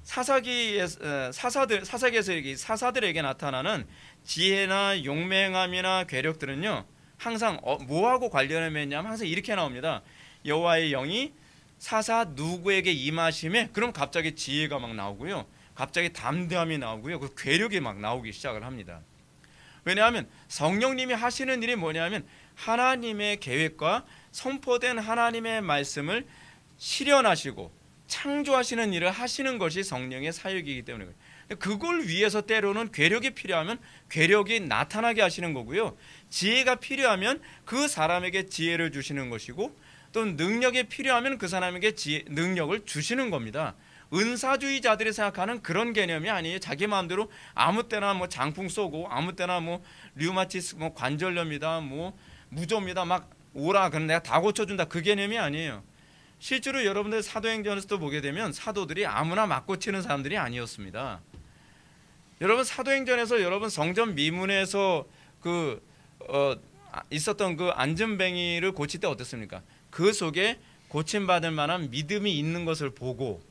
사사기에서 사사들에게 나타나는 지혜나 용맹함이나 괴력들은요, 항상 뭐하고 관련을 맺냐면 항상 이렇게 나옵니다. 여호와의 영이 사사 누구에게 임하심에, 그럼 갑자기 지혜가 막 나오고요, 갑자기 담대함이 나오고요, 그 괴력이 막 나오기 시작을 합니다. 왜냐하면 성령님이 하시는 일이 뭐냐면 하나님의 계획과 선포된 하나님의 말씀을 실현하시고 창조하시는 일을 하시는 것이 성령의 사역이기 때문에 그걸 위해서 때로는 괴력이 필요하면 괴력이 나타나게 하시는 거고요, 지혜가 필요하면 그 사람에게 지혜를 주시는 것이고, 또 능력이 필요하면 그 사람에게 능력을 주시는 겁니다. 은사주의자들이 생각하는 그런 개념이 아니에요. 자기 마음대로 아무 때나 뭐 장풍 쏘고 아무 때나 뭐 류마티스 뭐 관절염이다 뭐 무좀이다 막 오라 그럼 내가 다 고쳐준다, 그 개념이 아니에요. 실제로 여러분들 사도행전에서도 보게 되면 사도들이 아무나 막 고치는 사람들이 아니었습니다. 여러분 사도행전에서 여러분 성전 미문에서 있었던 그 안전뱅이를 고칠 때 어땠습니까? 그 속에 고침받을 만한 믿음이 있는 것을 보고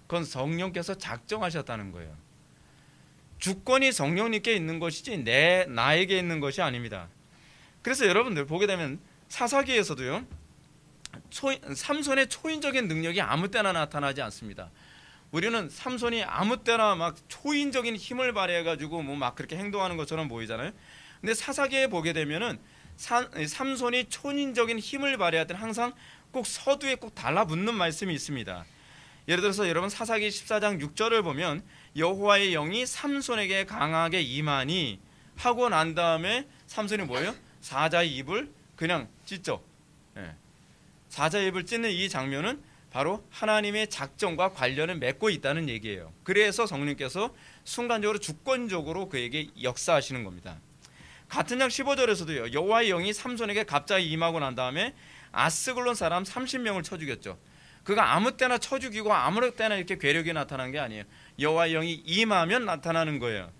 그건 성령께서 작정하셨다는 거예요. 주권이 성령님께 있는 것이지 나에게 있는 것이 아닙니다. 그래서 여러분들 보게 되면 사사기에서도요, 삼손의 초인적인 능력이 아무 때나 나타나지 않습니다. 우리는 삼손이 아무 때나 막 초인적인 힘을 발휘해가지고 뭐 막 그렇게 행동하는 것처럼 보이잖아요. 근데 사사기에 보게 되면은 삼손이 초인적인 힘을 발휘할 때는 항상 꼭 서두에 꼭 달라붙는 말씀이 있습니다. 예를 들어서 여러분 사사기 14장 6절을 보면 여호와의 영이 삼손에게 강하게 임하니 하고 난 다음에 삼손이 뭐예요? 사자의 입을 그냥 찢죠. 사자의 입을 찢는 이 장면은 바로 하나님의 작정과 관련을 맺고 있다는 얘기예요. 그래서 성령께서 순간적으로 주권적으로 그에게 역사하시는 겁니다. 같은 장 15절에서도요, 여호와의 영이 삼손에게 갑자기 임하고 난 다음에 아스글론 사람 30명을 쳐 죽였죠. 그가 아무 때나 쳐 죽이고 아무 때나 이렇게 괴력이 나타난 게 아니에요. 여호와의 영이 임하면 나타나는 거예요.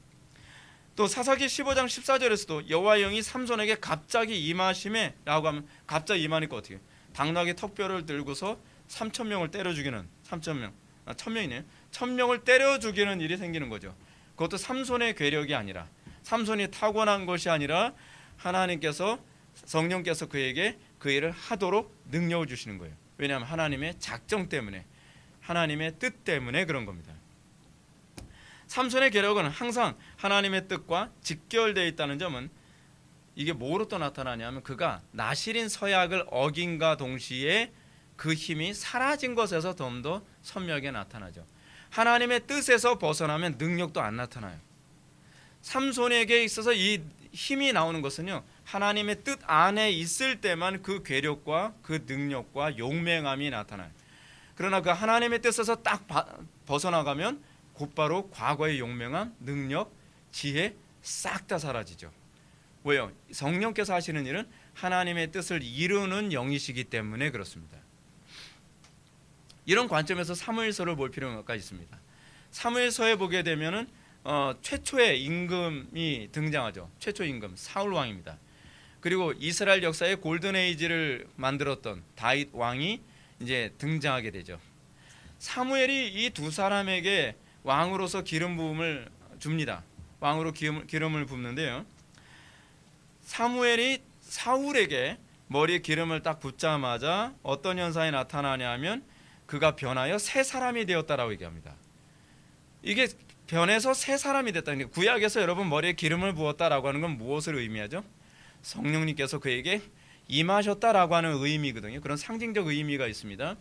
또 사사기 15장 14절에서도 여호와의 영이 삼손에게 갑자기 임하심에 라고 하면 갑자기 임하니까 어떻게 해요? 당나귀 턱뼈를 들고서 3,000명을 때려 죽이는 1,000명이네요. 1,000명을 때려 죽이는 일이 생기는 거죠. 그것도 삼손의 괴력이 아니라, 삼손이 타고난 것이 아니라 하나님께서, 성령께서 그에게 그 일을 하도록 능력을 주시는 거예요. 왜냐하면 하나님의 작정 때문에, 하나님의 뜻 때문에 그런 겁니다. 삼손의 괴력은 항상 하나님의 뜻과 직결되어 있다는 점은 이게 뭐로 또 나타나냐면 그가 나실인 서약을 어긴과 동시에 그 힘이 사라진 것에서 좀 더 선명하게 나타나죠. 하나님의 뜻에서 벗어나면 능력도 안 나타나요. 삼손에게 있어서 이 힘이 나오는 것은요, 하나님의 뜻 안에 있을 때만 그 괴력과 그 능력과 용맹함이 나타나요. 그러나 그 하나님의 뜻에서 딱 벗어나가면 곧바로 과거의 용맹함, 능력, 지혜 싹 다 사라지죠. 왜요? 성령께서 하시는 일은 하나님의 뜻을 이루는 영이시기 때문에 그렇습니다. 이런 관점에서 사무엘서를 볼 필요가 있습니다. 사무엘서에 보게 되면은 최초의 임금이 등장하죠. 최초 임금 사울 왕입니다. 그리고 이스라엘 역사의 골든 에이지를 만들었던 다윗 왕이 이제 등장하게 되죠. 사무엘이 이 두 사람에게 왕으로서 기름 부음을 줍니다. 왕으로 기름을 붓는데요, 사무엘이 사울에게 머리에 기름을 딱 붓자마자 어떤 현상이 나타나냐면 그가 변하여 새 사람이 되었다라고 얘기합니다. 이게 변해서 새 사람이 됐다는 게, 구약에서 여러분 머리에 기름을 부었다라고 하는 건 무엇을 의미하죠? 성령님께서 그에게 임하셨다라고 하는 의미거든요. 그런 상징적 의미가 있습니다.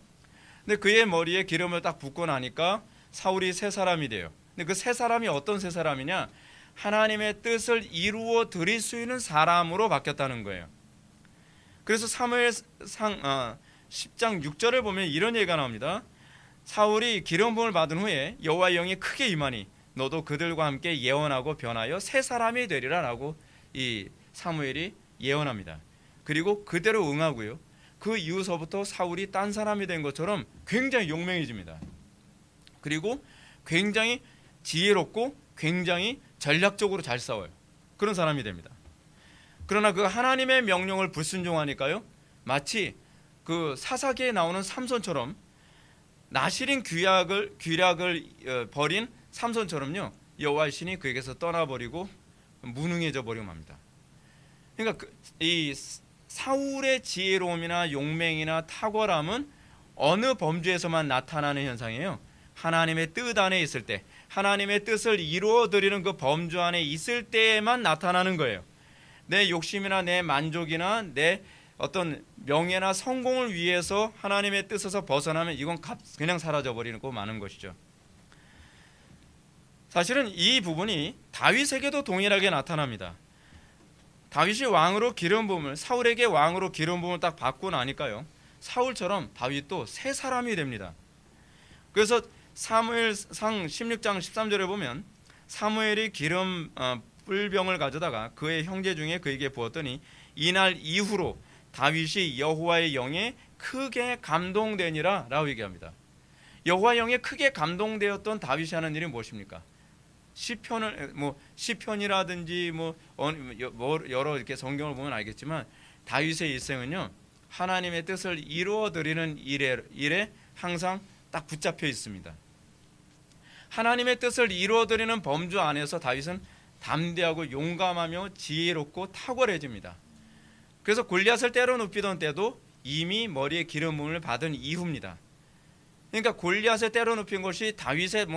근데 그의 머리에 기름을 딱 붓고 나니까 사울이 새 사람이 돼요. 근데 그 새 사람이 어떤 새 사람이냐? 하나님의 뜻을 이루어 드릴 수 있는 사람으로 바뀌었다는 거예요. 그래서 사무엘상 10장 6절을 보면 이런 얘기가 나옵니다. 사울이 기름 부음을 받은 후에 여호와의 영이 크게 임하니 너도 그들과 함께 예언하고 변하여 새 사람이 되리라라고 이 사무엘이 예언합니다. 그리고 그대로 응하고요. 그 이후서부터 사울이 딴 사람이 된 것처럼 굉장히 용맹해집니다. 그리고 굉장히 지혜롭고 굉장히 전략적으로 잘 싸워요. 그런 사람이 됩니다. 그러나 그 하나님의 명령을 불순종하니까요, 마치 그 사사기에 나오는 삼손처럼 나실인 규략을 버린 삼손처럼요, 여호와의 신이 그에게서 떠나버리고 무능해져 버리고 맙니다. 그러니까 이 사울의 지혜로움이나 용맹이나 탁월함은 어느 범주에서만 나타나는 현상이에요. 하나님의 뜻 안에 있을 때, 하나님의 뜻을 이루어드리는 그 범주 안에 있을 때에만 나타나는 거예요. 내 욕심이나 내 만족이나 내 어떤 명예나 성공을 위해서 하나님의 뜻에서 벗어나면 이건 그냥 사라져버리고 마는 것이죠. 사실은 이 부분이 다윗에게도 동일하게 나타납니다. 다윗이 왕으로 기름 부음을, 사울에게 왕으로 기름 부음을 딱 받고 나니까요, 사울처럼 다윗도 새 사람이 됩니다. 그래서 사무엘상 16장 13절에 보면 사무엘이 기름 뿔병을 가져다가 그의 형제 중에 그에게 부었더니 이날 이후로 다윗이 여호와의 영에 크게 감동되니라 라고 얘기합니다. 여호와의 영에 크게 감동되었던 다윗이 하는 일이 무엇입니까? 시편이라든지 여러 이렇게 성경을 보면 알겠지만 다윗의 일생은요, 하나님의 뜻을 이루어드리는 일에 항상 딱 붙잡혀 있습니다. 하나님의 뜻을 이루어드리는 범주 안에서 다윗은 담대하고 용감하며 지혜롭고 탁월해집니다. 그래서 골리앗을 때려 눕히던 때도 이미 머리에 기름 부음을 받은 이후입니다. 그러니까 골리앗을 때려 눕힌 것이 다윗의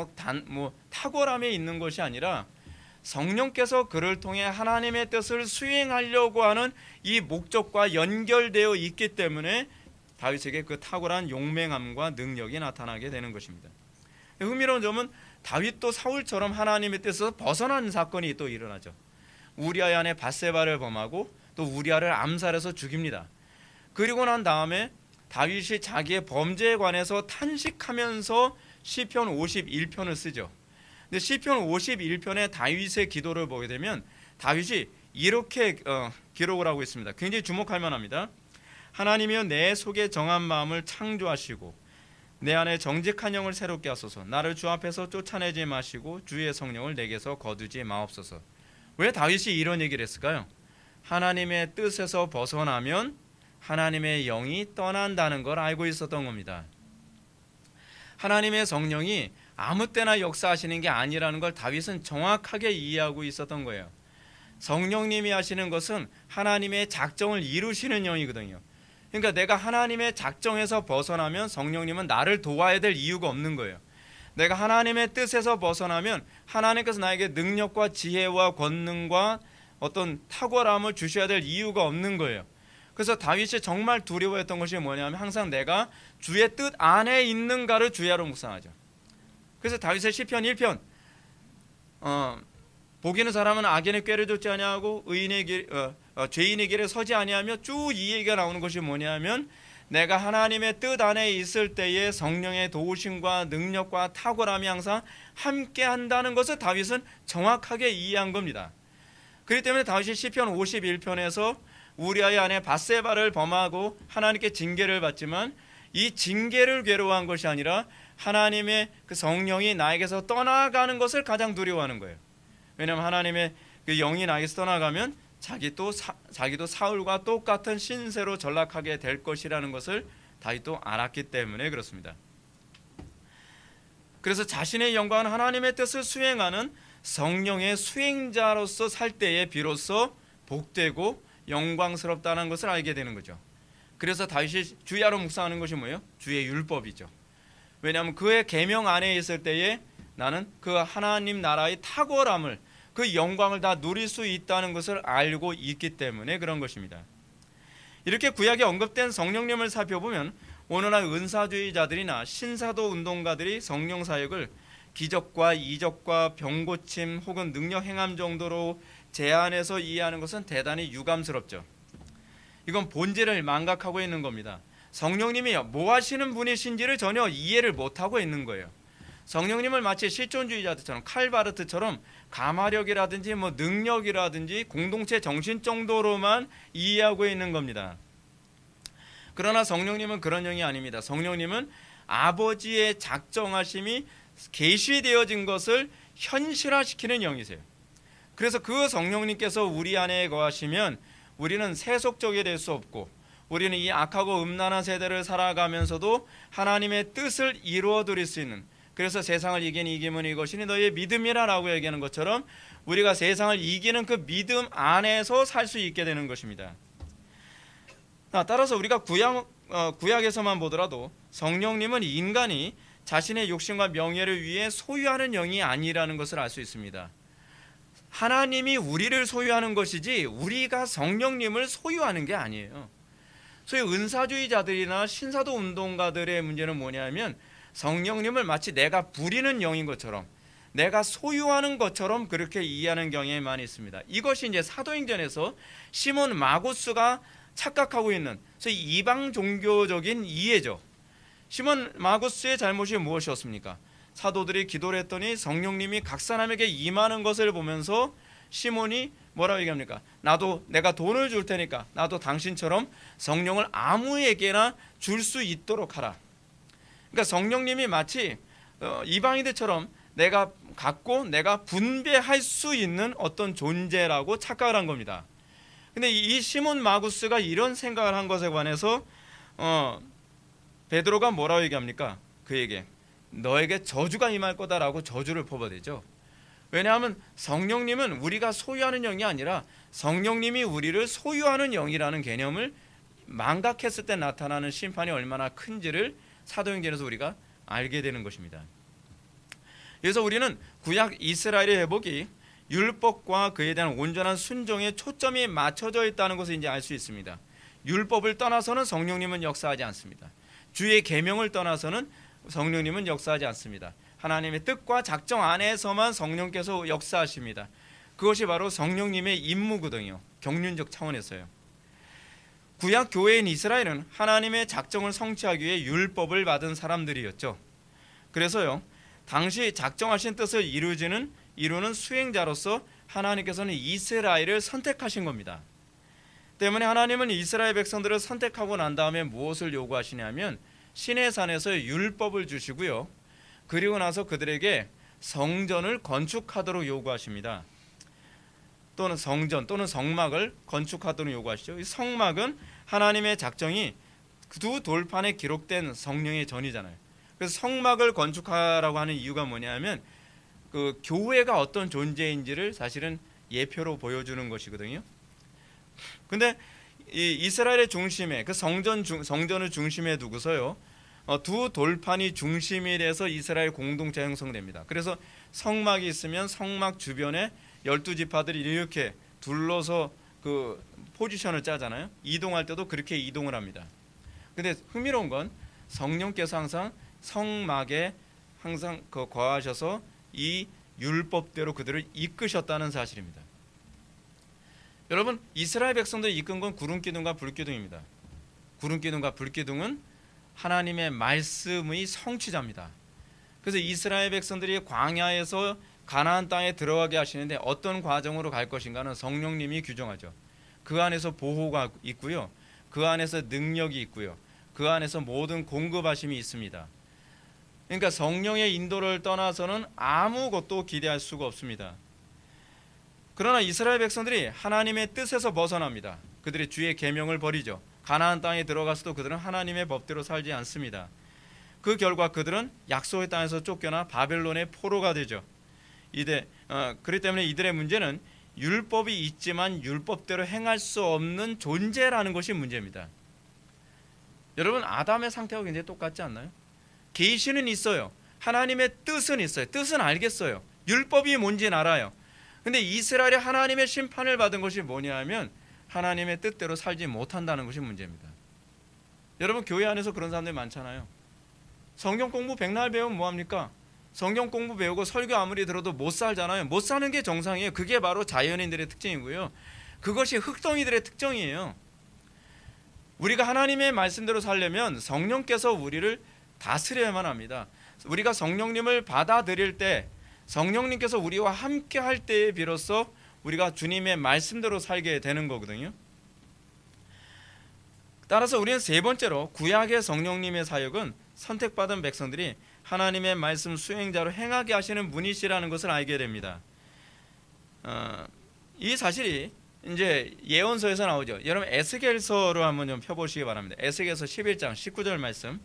탁월함에 있는 것이 아니라 성령께서 그를 통해 하나님의 뜻을 수행하려고 하는 이 목적과 연결되어 있기 때문에 다윗에게 그 탁월한 용맹함과 능력이 나타나게 되는 것입니다. 흥미로운 점은 다윗도 사울처럼 하나님의 뜻에서 벗어난 사건이 또 일어나죠. 우리아의 아내 밧세바를 범하고 또 우리아를 암살해서 죽입니다. 그리고 난 다음에 다윗이 자기의 범죄에 관해서 탄식하면서 시편 51편을 쓰죠. 근데 시편 51편의 다윗의 기도를 보게 되면 다윗이 이렇게 기록을 하고 있습니다. 굉장히 주목할 만합니다. 하나님이여 내 속에 정한 마음을 창조하시고 내 안에 정직한 영을 새롭게 하소서. 나를 주 앞에서 쫓아내지 마시고 주의 성령을 내게서 거두지 마옵소서. 왜 다윗이 이런 얘기를 했을까요? 하나님의 뜻에서 벗어나면 하나님의 영이 떠난다는 걸 알고 있었던 겁니다. 하나님의 성령이 아무 때나 역사하시는 게 아니라는 걸 다윗은 정확하게 이해하고 있었던 거예요. 성령님이 하시는 것은 하나님의 작정을 이루시는 영이거든요. 그러니까 내가 하나님의 작정에서 벗어나면 성령님은 나를 도와야 될 이유가 없는 거예요. 내가 하나님의 뜻에서 벗어나면 하나님께서 나에게 능력과 지혜와 권능과 어떤 탁월함을 주셔야 될 이유가 없는 거예요. 그래서 다윗이 정말 두려워했던 것이 뭐냐면 항상 내가 주의 뜻 안에 있는가를 주야로 묵상하죠. 그래서 다윗의 시편 1편 복이는 사람은 악인의 꾀를 좇지 아니하고 죄인의 길에 서지 아니하며 쭉 이 얘기가 나오는 것이 뭐냐면 내가 하나님의 뜻 안에 있을 때에 성령의 도우심과 능력과 탁월함이 항상 함께 한다는 것을 다윗은 정확하게 이해한 겁니다. 그렇기 때문에 다윗이 시편 51편에서 우리아의 아내 밧세바를 범하고 하나님께 징계를 받지만 이 징계를 괴로워한 것이 아니라 하나님의 그 성령이 나에게서 떠나가는 것을 가장 두려워하는 거예요. 왜냐하면 하나님의 그 영이 나에게서 떠나가면 자기도 사울과 똑같은 신세로 전락하게 될 것이라는 것을 다윗도 알았기 때문에 그렇습니다. 그래서 자신의 영광은 하나님의 뜻을 수행하는 성령의 수행자로서 살 때에 비로소 복되고 영광스럽다는 것을 알게 되는 거죠. 그래서 다윗이 주야로 묵상하는 것이 뭐예요? 주의 율법이죠. 왜냐하면 그의 계명 안에 있을 때에 나는 그 하나님 나라의 탁월함을, 그 영광을 다 누릴 수 있다는 것을 알고 있기 때문에 그런 것입니다. 이렇게 구약에 언급된 성령님을 살펴보면 오늘날 은사주의자들이나 신사도 운동가들이 성령 사역을 기적과 이적과 병고침 혹은 능력 행함 정도로 제한해서 이해하는 것은 대단히 유감스럽죠. 이건 본질을 망각하고 있는 겁니다. 성령님이 뭐 하시는 분이신지를 전혀 이해를 못하고 있는 거예요. 성령님을 마치 실존주의자들처럼 칼바르트처럼 가마력이라든지 뭐 능력이라든지 공동체 정신 정도로만 이해하고 있는 겁니다. 그러나 성령님은 그런 영이 아닙니다. 성령님은 아버지의 작정하심이 계시되어진 것을 현실화시키는 영이세요. 그래서 그 성령님께서 우리 안에 거하시면 우리는 세속적이 될 수 없고, 우리는 이 악하고 음란한 세대를 살아가면서도 하나님의 뜻을 이루어 드릴 수 있는, 그래서 세상을 이긴 이김은 이것이니 너희의 믿음이라 라고 얘기하는 것처럼 우리가 세상을 이기는 그 믿음 안에서 살 수 있게 되는 것입니다. 따라서 우리가 구약에서만 보더라도 성령님은 인간이 자신의 욕심과 명예를 위해 소유하는 영이 아니라는 것을 알 수 있습니다. 하나님이 우리를 소유하는 것이지 우리가 성령님을 소유하는 게 아니에요. 소위 은사주의자들이나 신사도 운동가들의 문제는 뭐냐면 성령님을 마치 내가 부리는 영인 것처럼, 내가 소유하는 것처럼 그렇게 이해하는 경향이 많이 있습니다. 이것이 이제 사도행전에서 시몬 마구스가 착각하고 있는 소위 이방 종교적인 이해죠. 시몬 마구스의 잘못이 무엇이었습니까? 사도들이 기도를 했더니 성령님이 각 사람에게 임하는 것을 보면서 시몬이 뭐라고 얘기합니까? 내가 돈을 줄 테니까 나도 당신처럼 성령을 아무에게나 줄 수 있도록 하라. 그러니까 성령님이 마치 이방인들처럼 내가 갖고 내가 분배할 수 있는 어떤 존재라고 착각을 한 겁니다. 근데 이 시몬 마구스가 이런 생각을 한 것에 관해서 베드로가 뭐라고 얘기합니까? 그에게 너에게 저주가 임할 거다라고 저주를 퍼부어대죠. 왜냐하면 성령님은 우리가 소유하는 영이 아니라 성령님이 우리를 소유하는 영이라는 개념을 망각했을 때 나타나는 심판이 얼마나 큰지를 사도행전에서 우리가 알게 되는 것입니다. 그래서 우리는 구약 이스라엘의 회복이 율법과 그에 대한 온전한 순종에 초점이 맞춰져 있다는 것을 이제 알 수 있습니다. 율법을 떠나서는 성령님은 역사하지 않습니다. 주의 계명을 떠나서는 성령님은 역사하지 않습니다. 하나님의 뜻과 작정 안에서만 성령께서 역사하십니다. 그것이 바로 성령님의 임무거든요. 경륜적 차원에서요. 구약 교회인 이스라엘은 하나님의 작정을 성취하기 위해 율법을 받은 사람들이었죠. 그래서요, 당시 작정하신 뜻을 이루는 수행자로서 하나님께서는 이스라엘을 선택하신 겁니다. 때문에 하나님은 이스라엘 백성들을 선택하고 난 다음에 무엇을 요구하시냐면 시내산에서 율법을 주시고요, 그리고 나서 그들에게 성전을 건축하도록 요구하십니다. 또는 성전 또는 성막을 건축하도록 요구하시죠. 이 성막은 하나님의 작정이 두 돌판에 기록된 성령의 전이잖아요. 그래서 성막을 건축하라고 하는 이유가 뭐냐면 그 교회가 어떤 존재인지를 사실은 예표로 보여주는 것이거든요. 근데 이 이스라엘의 중심에 그 성전을 중심에 두고서요, 두 돌판이 중심이 돼서 이스라엘 공동체 형성됩니다. 그래서 성막이 있으면 성막 주변에 12지파들이 이렇게 둘러서 그 포지션을 짜잖아요. 이동할 때도 그렇게 이동을 합니다. 근데 흥미로운 건 성령께서 항상 성막에 항상 거하셔서 이 율법대로 그들을 이끄셨다는 사실입니다. 여러분, 이스라엘 백성들을 이끈 건 구름기둥과 불기둥입니다. 구름기둥과 불기둥은 하나님의 말씀의 성취자입니다. 그래서 이스라엘 백성들이 광야에서 가나안 땅에 들어가게 하시는데 어떤 과정으로 갈 것인가는 성령님이 규정하죠. 그 안에서 보호가 있고요, 그 안에서 능력이 있고요, 그 안에서 모든 공급하심이 있습니다. 그러니까 성령의 인도를 떠나서는 아무것도 기대할 수가 없습니다. 그러나 이스라엘 백성들이 하나님의 뜻에서 벗어납니다. 그들이 주의 계명을 버리죠. 가나안 땅에 들어가서도 그들은 하나님의 법대로 살지 않습니다. 그 결과 그들은 약속의 땅에서 쫓겨나 바벨론의 포로가 되죠. 그렇기 때문에 이들의 문제는 율법이 있지만 율법대로 행할 수 없는 존재라는 것이 문제입니다. 여러분, 아담의 상태와 굉장히 똑같지 않나요? 계시는 있어요. 하나님의 뜻은 있어요. 뜻은 알겠어요. 율법이 뭔지는 알아요. 근데 이스라엘이 하나님의 심판을 받은 것이 뭐냐면 하나님의 뜻대로 살지 못한다는 것이 문제입니다. 여러분, 교회 안에서 그런 사람들이 많잖아요. 성경 공부 백날 배우면 뭐합니까? 성경 공부 배우고 설교 아무리 들어도 못 살잖아요. 못 사는 게 정상이에요. 그게 바로 자연인들의 특징이고요, 그것이 흑덩이들의 특징이에요. 우리가 하나님의 말씀대로 살려면 성령께서 우리를 다스려야만 합니다. 우리가 성령님을 받아들일 때, 성령님께서 우리와 함께 할 때에 비로소 우리가 주님의 말씀대로 살게 되는 거거든요. 따라서 우리는 세 번째로 구약의 성령님의 사역은 선택받은 백성들이 하나님의 말씀 수행자로 행하게 하시는 분이시라는 것을 알게 됩니다. 이 사실이 이제 예언서에서 나오죠. 여러분 에스겔서로 한번 좀 펴보시기 바랍니다. 에스겔서 11장 19절 말씀.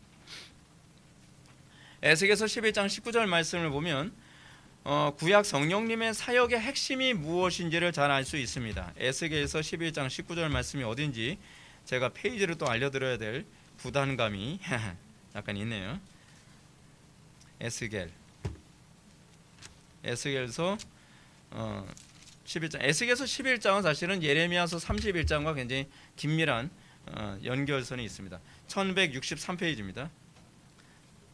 에스겔서 11장 19절 말씀을 보면 구약 성령님의 사역의 핵심이 무엇인지를 잘 알 수 있습니다. 에스겔서 11장 19절 말씀이 어딘지 제가 페이지를 또 알려드려야 될 부담감이 약간 있네요. 에스겔서 11장. 에스겔서 11장은 사실은 예레미야서 31장과 굉장히 긴밀한 연결선이 있습니다. 1163페이지입니다.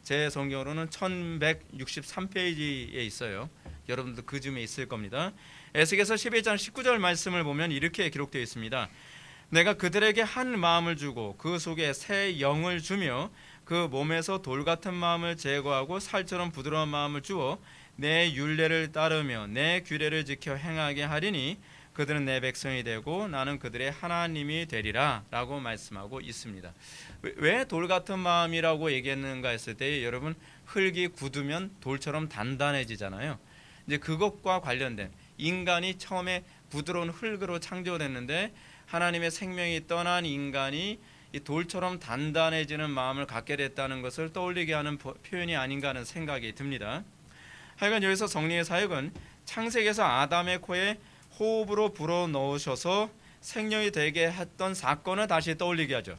제 성경으로는 1163페이지에 있어요. 여러분도 그 즈음에 있을 겁니다. 에스겔서 11장 19절 말씀을 보면 이렇게 기록되어 있습니다. 내가 그들에게 한 마음을 주고 그 속에 새 영을 주며 그 몸에서 돌 같은 마음을 제거하고 살처럼 부드러운 마음을 주어 내 율례를 따르며 내 규례를 지켜 행하게 하리니 그들은 내 백성이 되고 나는 그들의 하나님이 되리라 라고 말씀하고 있습니다. 왜 돌 같은 마음이라고 얘기했는가 했을 때 여러분 흙이 굳으면 돌처럼 단단해지잖아요. 이제 그것과 관련된 인간이 처음에 부드러운 흙으로 창조됐는데 하나님의 생명이 떠난 인간이 이 돌처럼 단단해지는 마음을 갖게 됐다는 것을 떠올리게 하는 표현이 아닌가 하는 생각이 듭니다. 하여간 여기서 성령의 사역은 창세기에서 아담의 코에 호흡으로 불어넣으셔서 생명이 되게 했던 사건을 다시 떠올리게 하죠.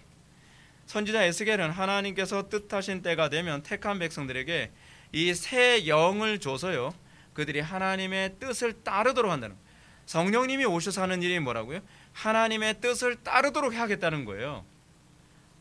선지자 에스겔은 하나님께서 뜻하신 때가 되면 택한 백성들에게 이 새 영을 줘서요, 그들이 하나님의 뜻을 따르도록 한다는 거예요. 성령님이 오셔서 하는 일이 뭐라고요? 하나님의 뜻을 따르도록 하겠다는 거예요.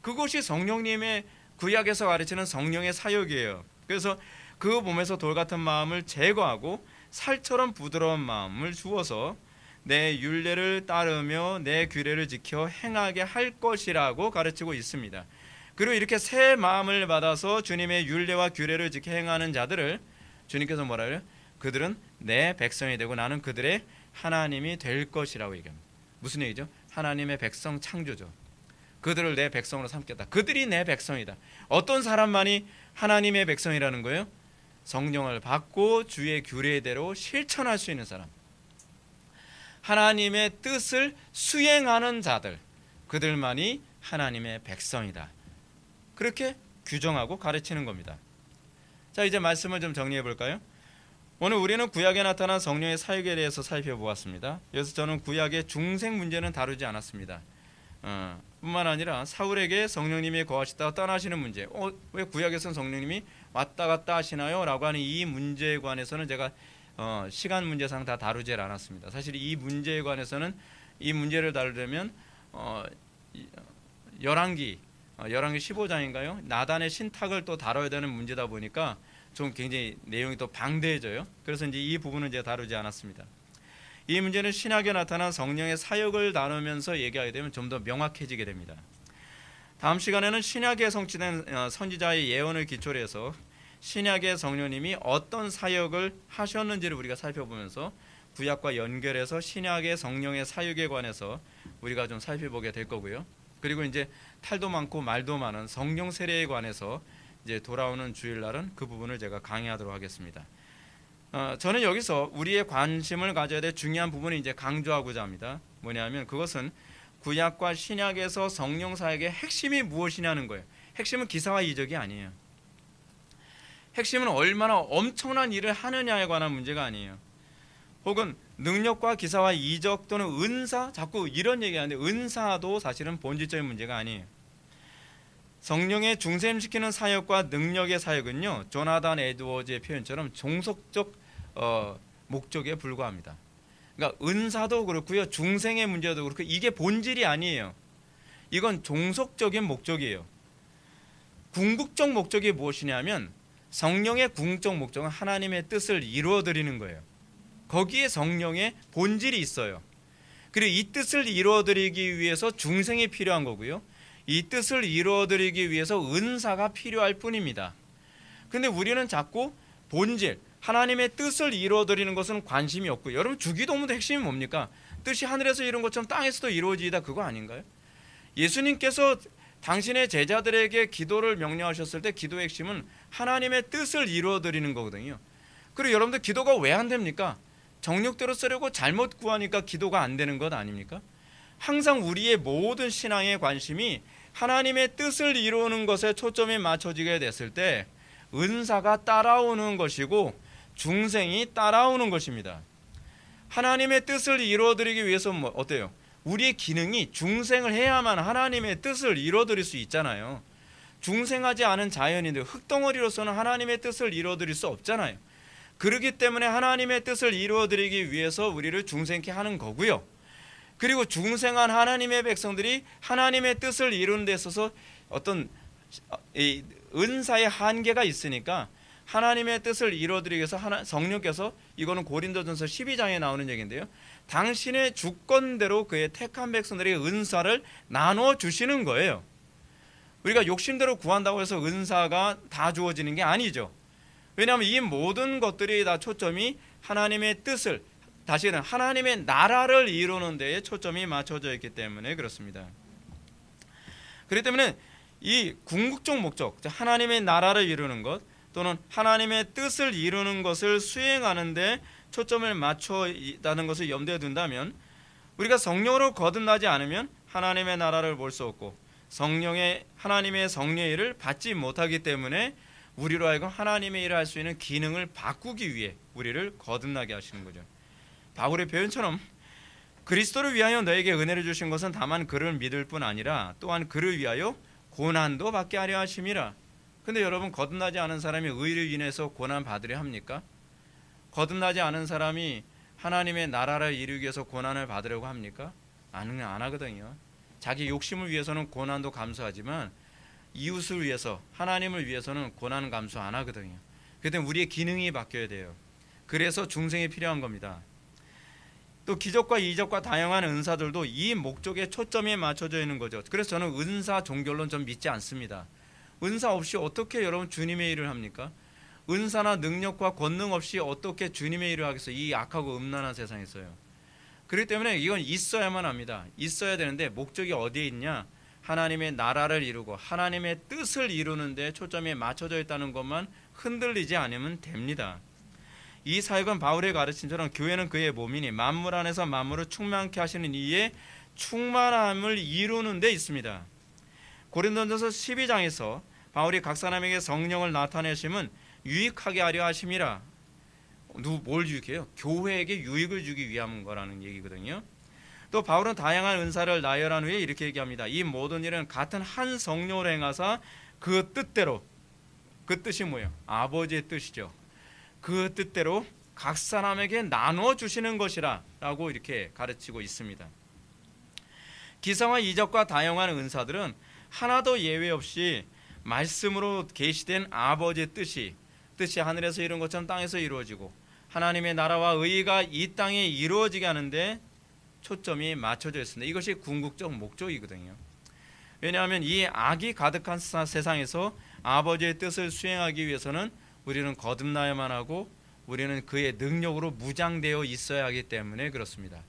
그것이 성령님의 구약에서 가르치는 성령의 사역이에요. 그래서 그 몸에서 돌 같은 마음을 제거하고 살처럼 부드러운 마음을 주어서 내 율례를 따르며 내 규례를 지켜 행하게 할 것이라고 가르치고 있습니다. 그리고 이렇게 새 마음을 받아서 주님의 율례와 규례를 지켜 행하는 자들을 주님께서 뭐라 그래요? 그들은 내 백성이 되고 나는 그들의 하나님이 될 것이라고 얘기합니다. 무슨 얘기죠? 하나님의 백성 창조죠. 그들을 내 백성으로 삼겠다. 그들이 내 백성이다. 어떤 사람만이 하나님의 백성이라는 거예요? 성령을 받고 주의 규례대로 실천할 수 있는 사람, 하나님의 뜻을 수행하는 자들, 그들만이 하나님의 백성이다. 그렇게 규정하고 가르치는 겁니다. 자, 이제 말씀을 좀 정리해 볼까요? 오늘 우리는 구약에 나타난 성령의 사역에 대해서 살펴보았습니다. 여기서 저는 구약의 중생 문제는 다루지 않았습니다. 뿐만 아니라 사울에게 성령님이 거하시다가 떠나시는 문제, 왜 구약에서는 성령님이 왔다 갔다 하시나요? 라고 하는 이 문제에 관해서는 제가 시간 문제상 다 다루지 않았습니다. 사실 이 문제에 관해서는 이 문제를 다루려면 열왕기 15장인가요? 나단의 신탁을 또 다뤄야 되는 문제다 보니까 좀 굉장히 내용이 또 방대해져요. 그래서 이제 이 부분은 제가 다루지 않았습니다. 이 문제는 신약에 나타난 성령의 사역을 나누면서 얘기하게 되면 좀 더 명확해지게 됩니다. 다음 시간에는 신약에 성취된 선지자의 예언을 기초로 해서 신약의 성령님이 어떤 사역을 하셨는지를 우리가 살펴보면서 구약과 연결해서 신약의 성령의 사역에 관해서 우리가 좀 살펴보게 될 거고요. 그리고 이제 탈도 많고 말도 많은 성령 세례에 관해서 이제 돌아오는 주일날은 그 부분을 제가 강의하도록 하겠습니다. 저는 여기서 우리의 관심을 가져야 될 중요한 부분을 이제 강조하고자 합니다. 뭐냐면 그것은 구약과 신약에서 성령 사역의 핵심이 무엇이냐는 거예요. 핵심은 기사와 이적이 아니에요. 핵심은 얼마나 엄청난 일을 하느냐에 관한 문제가 아니에요. 혹은 능력과 기사와 이적 또는 은사, 자꾸 이런 얘기하는데 은사도 사실은 본질적인 문제가 아니에요. 성령의 중샘시키는 사역과 능력의 사역은요, 조나단 에드워즈의 표현처럼 종속적 목적에 불과합니다. 그러니까 은사도 그렇고요, 중생의 문제도 그렇고 이게 본질이 아니에요. 이건 종속적인 목적이에요. 궁극적 목적이 무엇이냐면 성령의 궁극적 목적은 하나님의 뜻을 이루어드리는 거예요. 거기에 성령의 본질이 있어요. 그리고 이 뜻을 이루어드리기 위해서 중생이 필요한 거고요, 이 뜻을 이루어드리기 위해서 은사가 필요할 뿐입니다. 근데 우리는 자꾸 본질, 하나님의 뜻을 이루어드리는 것은 관심이 없고, 여러분 주기도문의 핵심이 뭡니까? 뜻이 하늘에서 이룬 것처럼 땅에서도 이루어지이다, 그거 아닌가요? 예수님께서 당신의 제자들에게 기도를 명령하셨을 때 기도의 핵심은 하나님의 뜻을 이루어드리는 거거든요. 그리고 여러분들 기도가 왜 안 됩니까? 정욕대로 쓰려고 잘못 구하니까 기도가 안 되는 것 아닙니까? 항상 우리의 모든 신앙의 관심이 하나님의 뜻을 이루는 것에 초점이 맞춰지게 됐을 때 은사가 따라오는 것이고 중생이 따라오는 것입니다. 하나님의 뜻을 이루어드리기 위해서 어때요? 우리의 기능이 중생을 해야만 하나님의 뜻을 이루어드릴 수 있잖아요. 중생하지 않은 자연인들, 흙덩어리로서는 하나님의 뜻을 이루어드릴 수 없잖아요. 그렇기 때문에 하나님의 뜻을 이루어드리기 위해서 우리를 중생케 하는 거고요. 그리고 중생한 하나님의 백성들이 하나님의 뜻을 이루는 데 있어서 어떤 은사의 한계가 있으니까 하나님의 뜻을 이루어드리기 위해서 성령께서, 이거는 고린도전서 12장에 나오는 얘기인데요, 당신의 주권대로 그의 택한 백성들에게 은사를 나눠 주시는 거예요. 우리가 욕심대로 구한다고 해서 은사가 다 주어지는 게 아니죠. 왜냐하면 이 모든 것들이 다 초점이 하나님의 뜻을, 다시는 하나님의 나라를 이루는 데에 초점이 맞춰져 있기 때문에 그렇습니다. 그렇기 때문에 이 궁극적 목적, 하나님의 나라를 이루는 것 또는 하나님의 뜻을 이루는 것을 수행하는 데 초점을 맞춰 있다는 것을 염두에 둔다면, 우리가 성령으로 거듭나지 않으면 하나님의 나라를 볼 수 없고 하나님의 성령의 일을 받지 못하기 때문에 우리로 하여금 하나님의 일을 할 수 있는 기능을 바꾸기 위해 우리를 거듭나게 하시는 거죠. 바울의 표현처럼 그리스도를 위하여 너에게 은혜를 주신 것은 다만 그를 믿을 뿐 아니라 또한 그를 위하여 고난도 받게 하려 하심이라. 근데 여러분, 거듭나지 않은 사람이 의를 인해서 고난 받으려 합니까? 거듭나지 않은 사람이 하나님의 나라를 이루기 위해서 고난을 받으려고 합니까? 안 하거든요. 자기 욕심을 위해서는 고난도 감수하지만 이웃을 위해서, 하나님을 위해서는 고난 감수 안 하거든요. 그때 우리의 기능이 바뀌어야 돼요. 그래서 중생이 필요한 겁니다. 또 기적과 이적과 다양한 은사들도 이 목적에 초점이 맞춰져 있는 거죠. 그래서 저는 은사 종결론 좀 믿지 않습니다. 은사 없이 어떻게 여러분 주님의 일을 합니까? 은사나 능력과 권능 없이 어떻게 주님의 일을 하겠어요? 이 악하고 음란한 세상에서요. 그렇기 때문에 이건 있어야만 합니다. 있어야 되는데 목적이 어디에 있냐? 하나님의 나라를 이루고 하나님의 뜻을 이루는 데 초점이 맞춰져 있다는 것만 흔들리지 않으면 됩니다. 이 사역은 바울의 가르침처럼 교회는 그의 몸이니 만물 안에서 만물을 충만케 하시는 이의 충만함을 이루는 데 있습니다. 고린도전서 12장에서 바울이 각 사람에게 성령을 나타내심은 유익하게 하려 하심이라. 뭘 유익해요? 교회에게 유익을 주기 위한 거라는 얘기거든요. 또 바울은 다양한 은사를 나열한 후에 이렇게 얘기합니다. 이 모든 일은 같은 한 성령으로 행하사 그 뜻대로, 그 뜻이 뭐예요? 아버지의 뜻이죠. 그 뜻대로 각 사람에게 나눠 주시는 것이라 라고 이렇게 가르치고 있습니다. 기사와 이적과 다양한 은사들은 하나도 예외 없이 말씀으로 계시된 아버지의 뜻이 하늘에서 이룬 것처럼 땅에서 이루어지고 하나님의 나라와 의가 이 땅에 이루어지게 하는데 초점이 맞춰져 있습니다. 이것이 궁극적 목적이거든요. 왜냐하면 이 악이 가득한 세상에서 아버지의 뜻을 수행하기 위해서는 우리는 거듭나야만 하고 우리는 그의 능력으로 무장되어 있어야 하기 때문에 그렇습니다.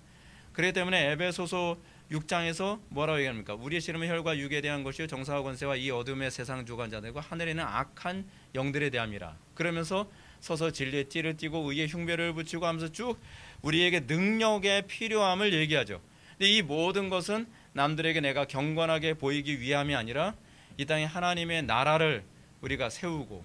그렇기 때문에 에베소서 6장에서 뭐라고 얘기합니까? 우리의 씨름은 혈과 육에 대한 것이요 정사와 권세와 이 어둠의 세상 주관자들과 하늘에 있는 악한 영들에 대함이라. 그러면서 서서 진리의 띠를 띠고 의의 흉배를 붙이고 하면서 쭉 우리에게 능력의 필요함을 얘기하죠. 근데 이 모든 것은 남들에게 내가 경건하게 보이기 위함이 아니라 이 땅에 하나님의 나라를 우리가 세우고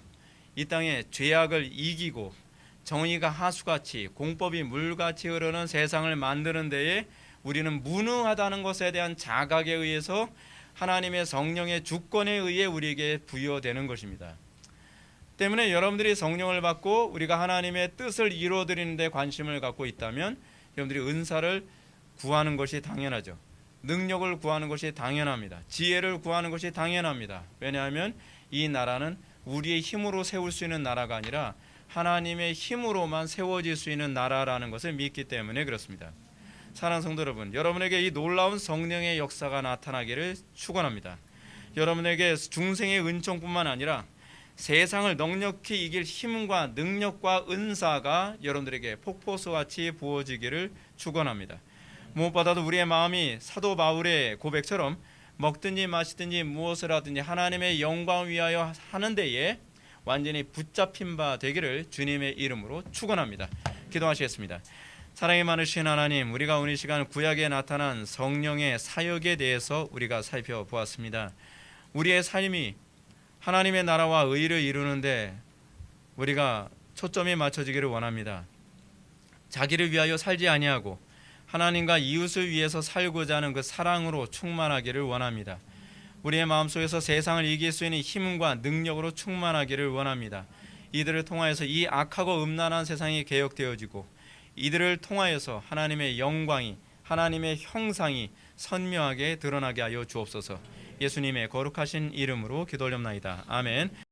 이 땅에 죄악을 이기고 정의가 하수같이 공법이 물같이 흐르는 세상을 만드는 데에 우리는 무능하다는 것에 대한 자각에 의해서 하나님의 성령의 주권에 의해 우리에게 부여되는 것입니다. 때문에 여러분들이 성령을 받고 우리가 하나님의 뜻을 이루어드리는 데 관심을 갖고 있다면 여러분들이 은사를 구하는 것이 당연하죠. 능력을 구하는 것이 당연합니다. 지혜를 구하는 것이 당연합니다. 왜냐하면 이 나라는 우리의 힘으로 세울 수 있는 나라가 아니라 하나님의 힘으로만 세워질 수 있는 나라라는 것을 믿기 때문에 그렇습니다. 사랑하는 성도 여러분, 여러분에게 이 놀라운 성령의 역사가 나타나기를 축원합니다. 여러분에게 중생의 은총뿐만 아니라 세상을 넉넉히 이길 힘과 능력과 은사가 여러분들에게 폭포수같이 부어지기를 축원합니다. 무엇보다도 우리의 마음이 사도 바울의 고백처럼 먹든지 마시든지 무엇을 하든지 하나님의 영광을 위하여 하는 데에 완전히 붙잡힌 바 되기를 주님의 이름으로 축원합니다. 기도하시겠습니다. 사랑이 많으신 하나님, 우리가 오늘 시간 구약에 나타난 성령의 사역에 대해서 우리가 살펴보았습니다. 우리의 삶이 하나님의 나라와 의를 이루는데 우리가 초점이 맞춰지기를 원합니다. 자기를 위하여 살지 아니하고 하나님과 이웃을 위해서 살고자 하는 그 사랑으로 충만하기를 원합니다. 우리의 마음속에서 세상을 이길 수 있는 힘과 능력으로 충만하기를 원합니다. 이들을 통하여서 이 악하고 음란한 세상이 개혁되어지고 이들을 통하여서 하나님의 영광이, 하나님의 형상이 선명하게 드러나게 하여 주옵소서. 예수님의 거룩하신 이름으로 기도 올렵나이다. 아멘.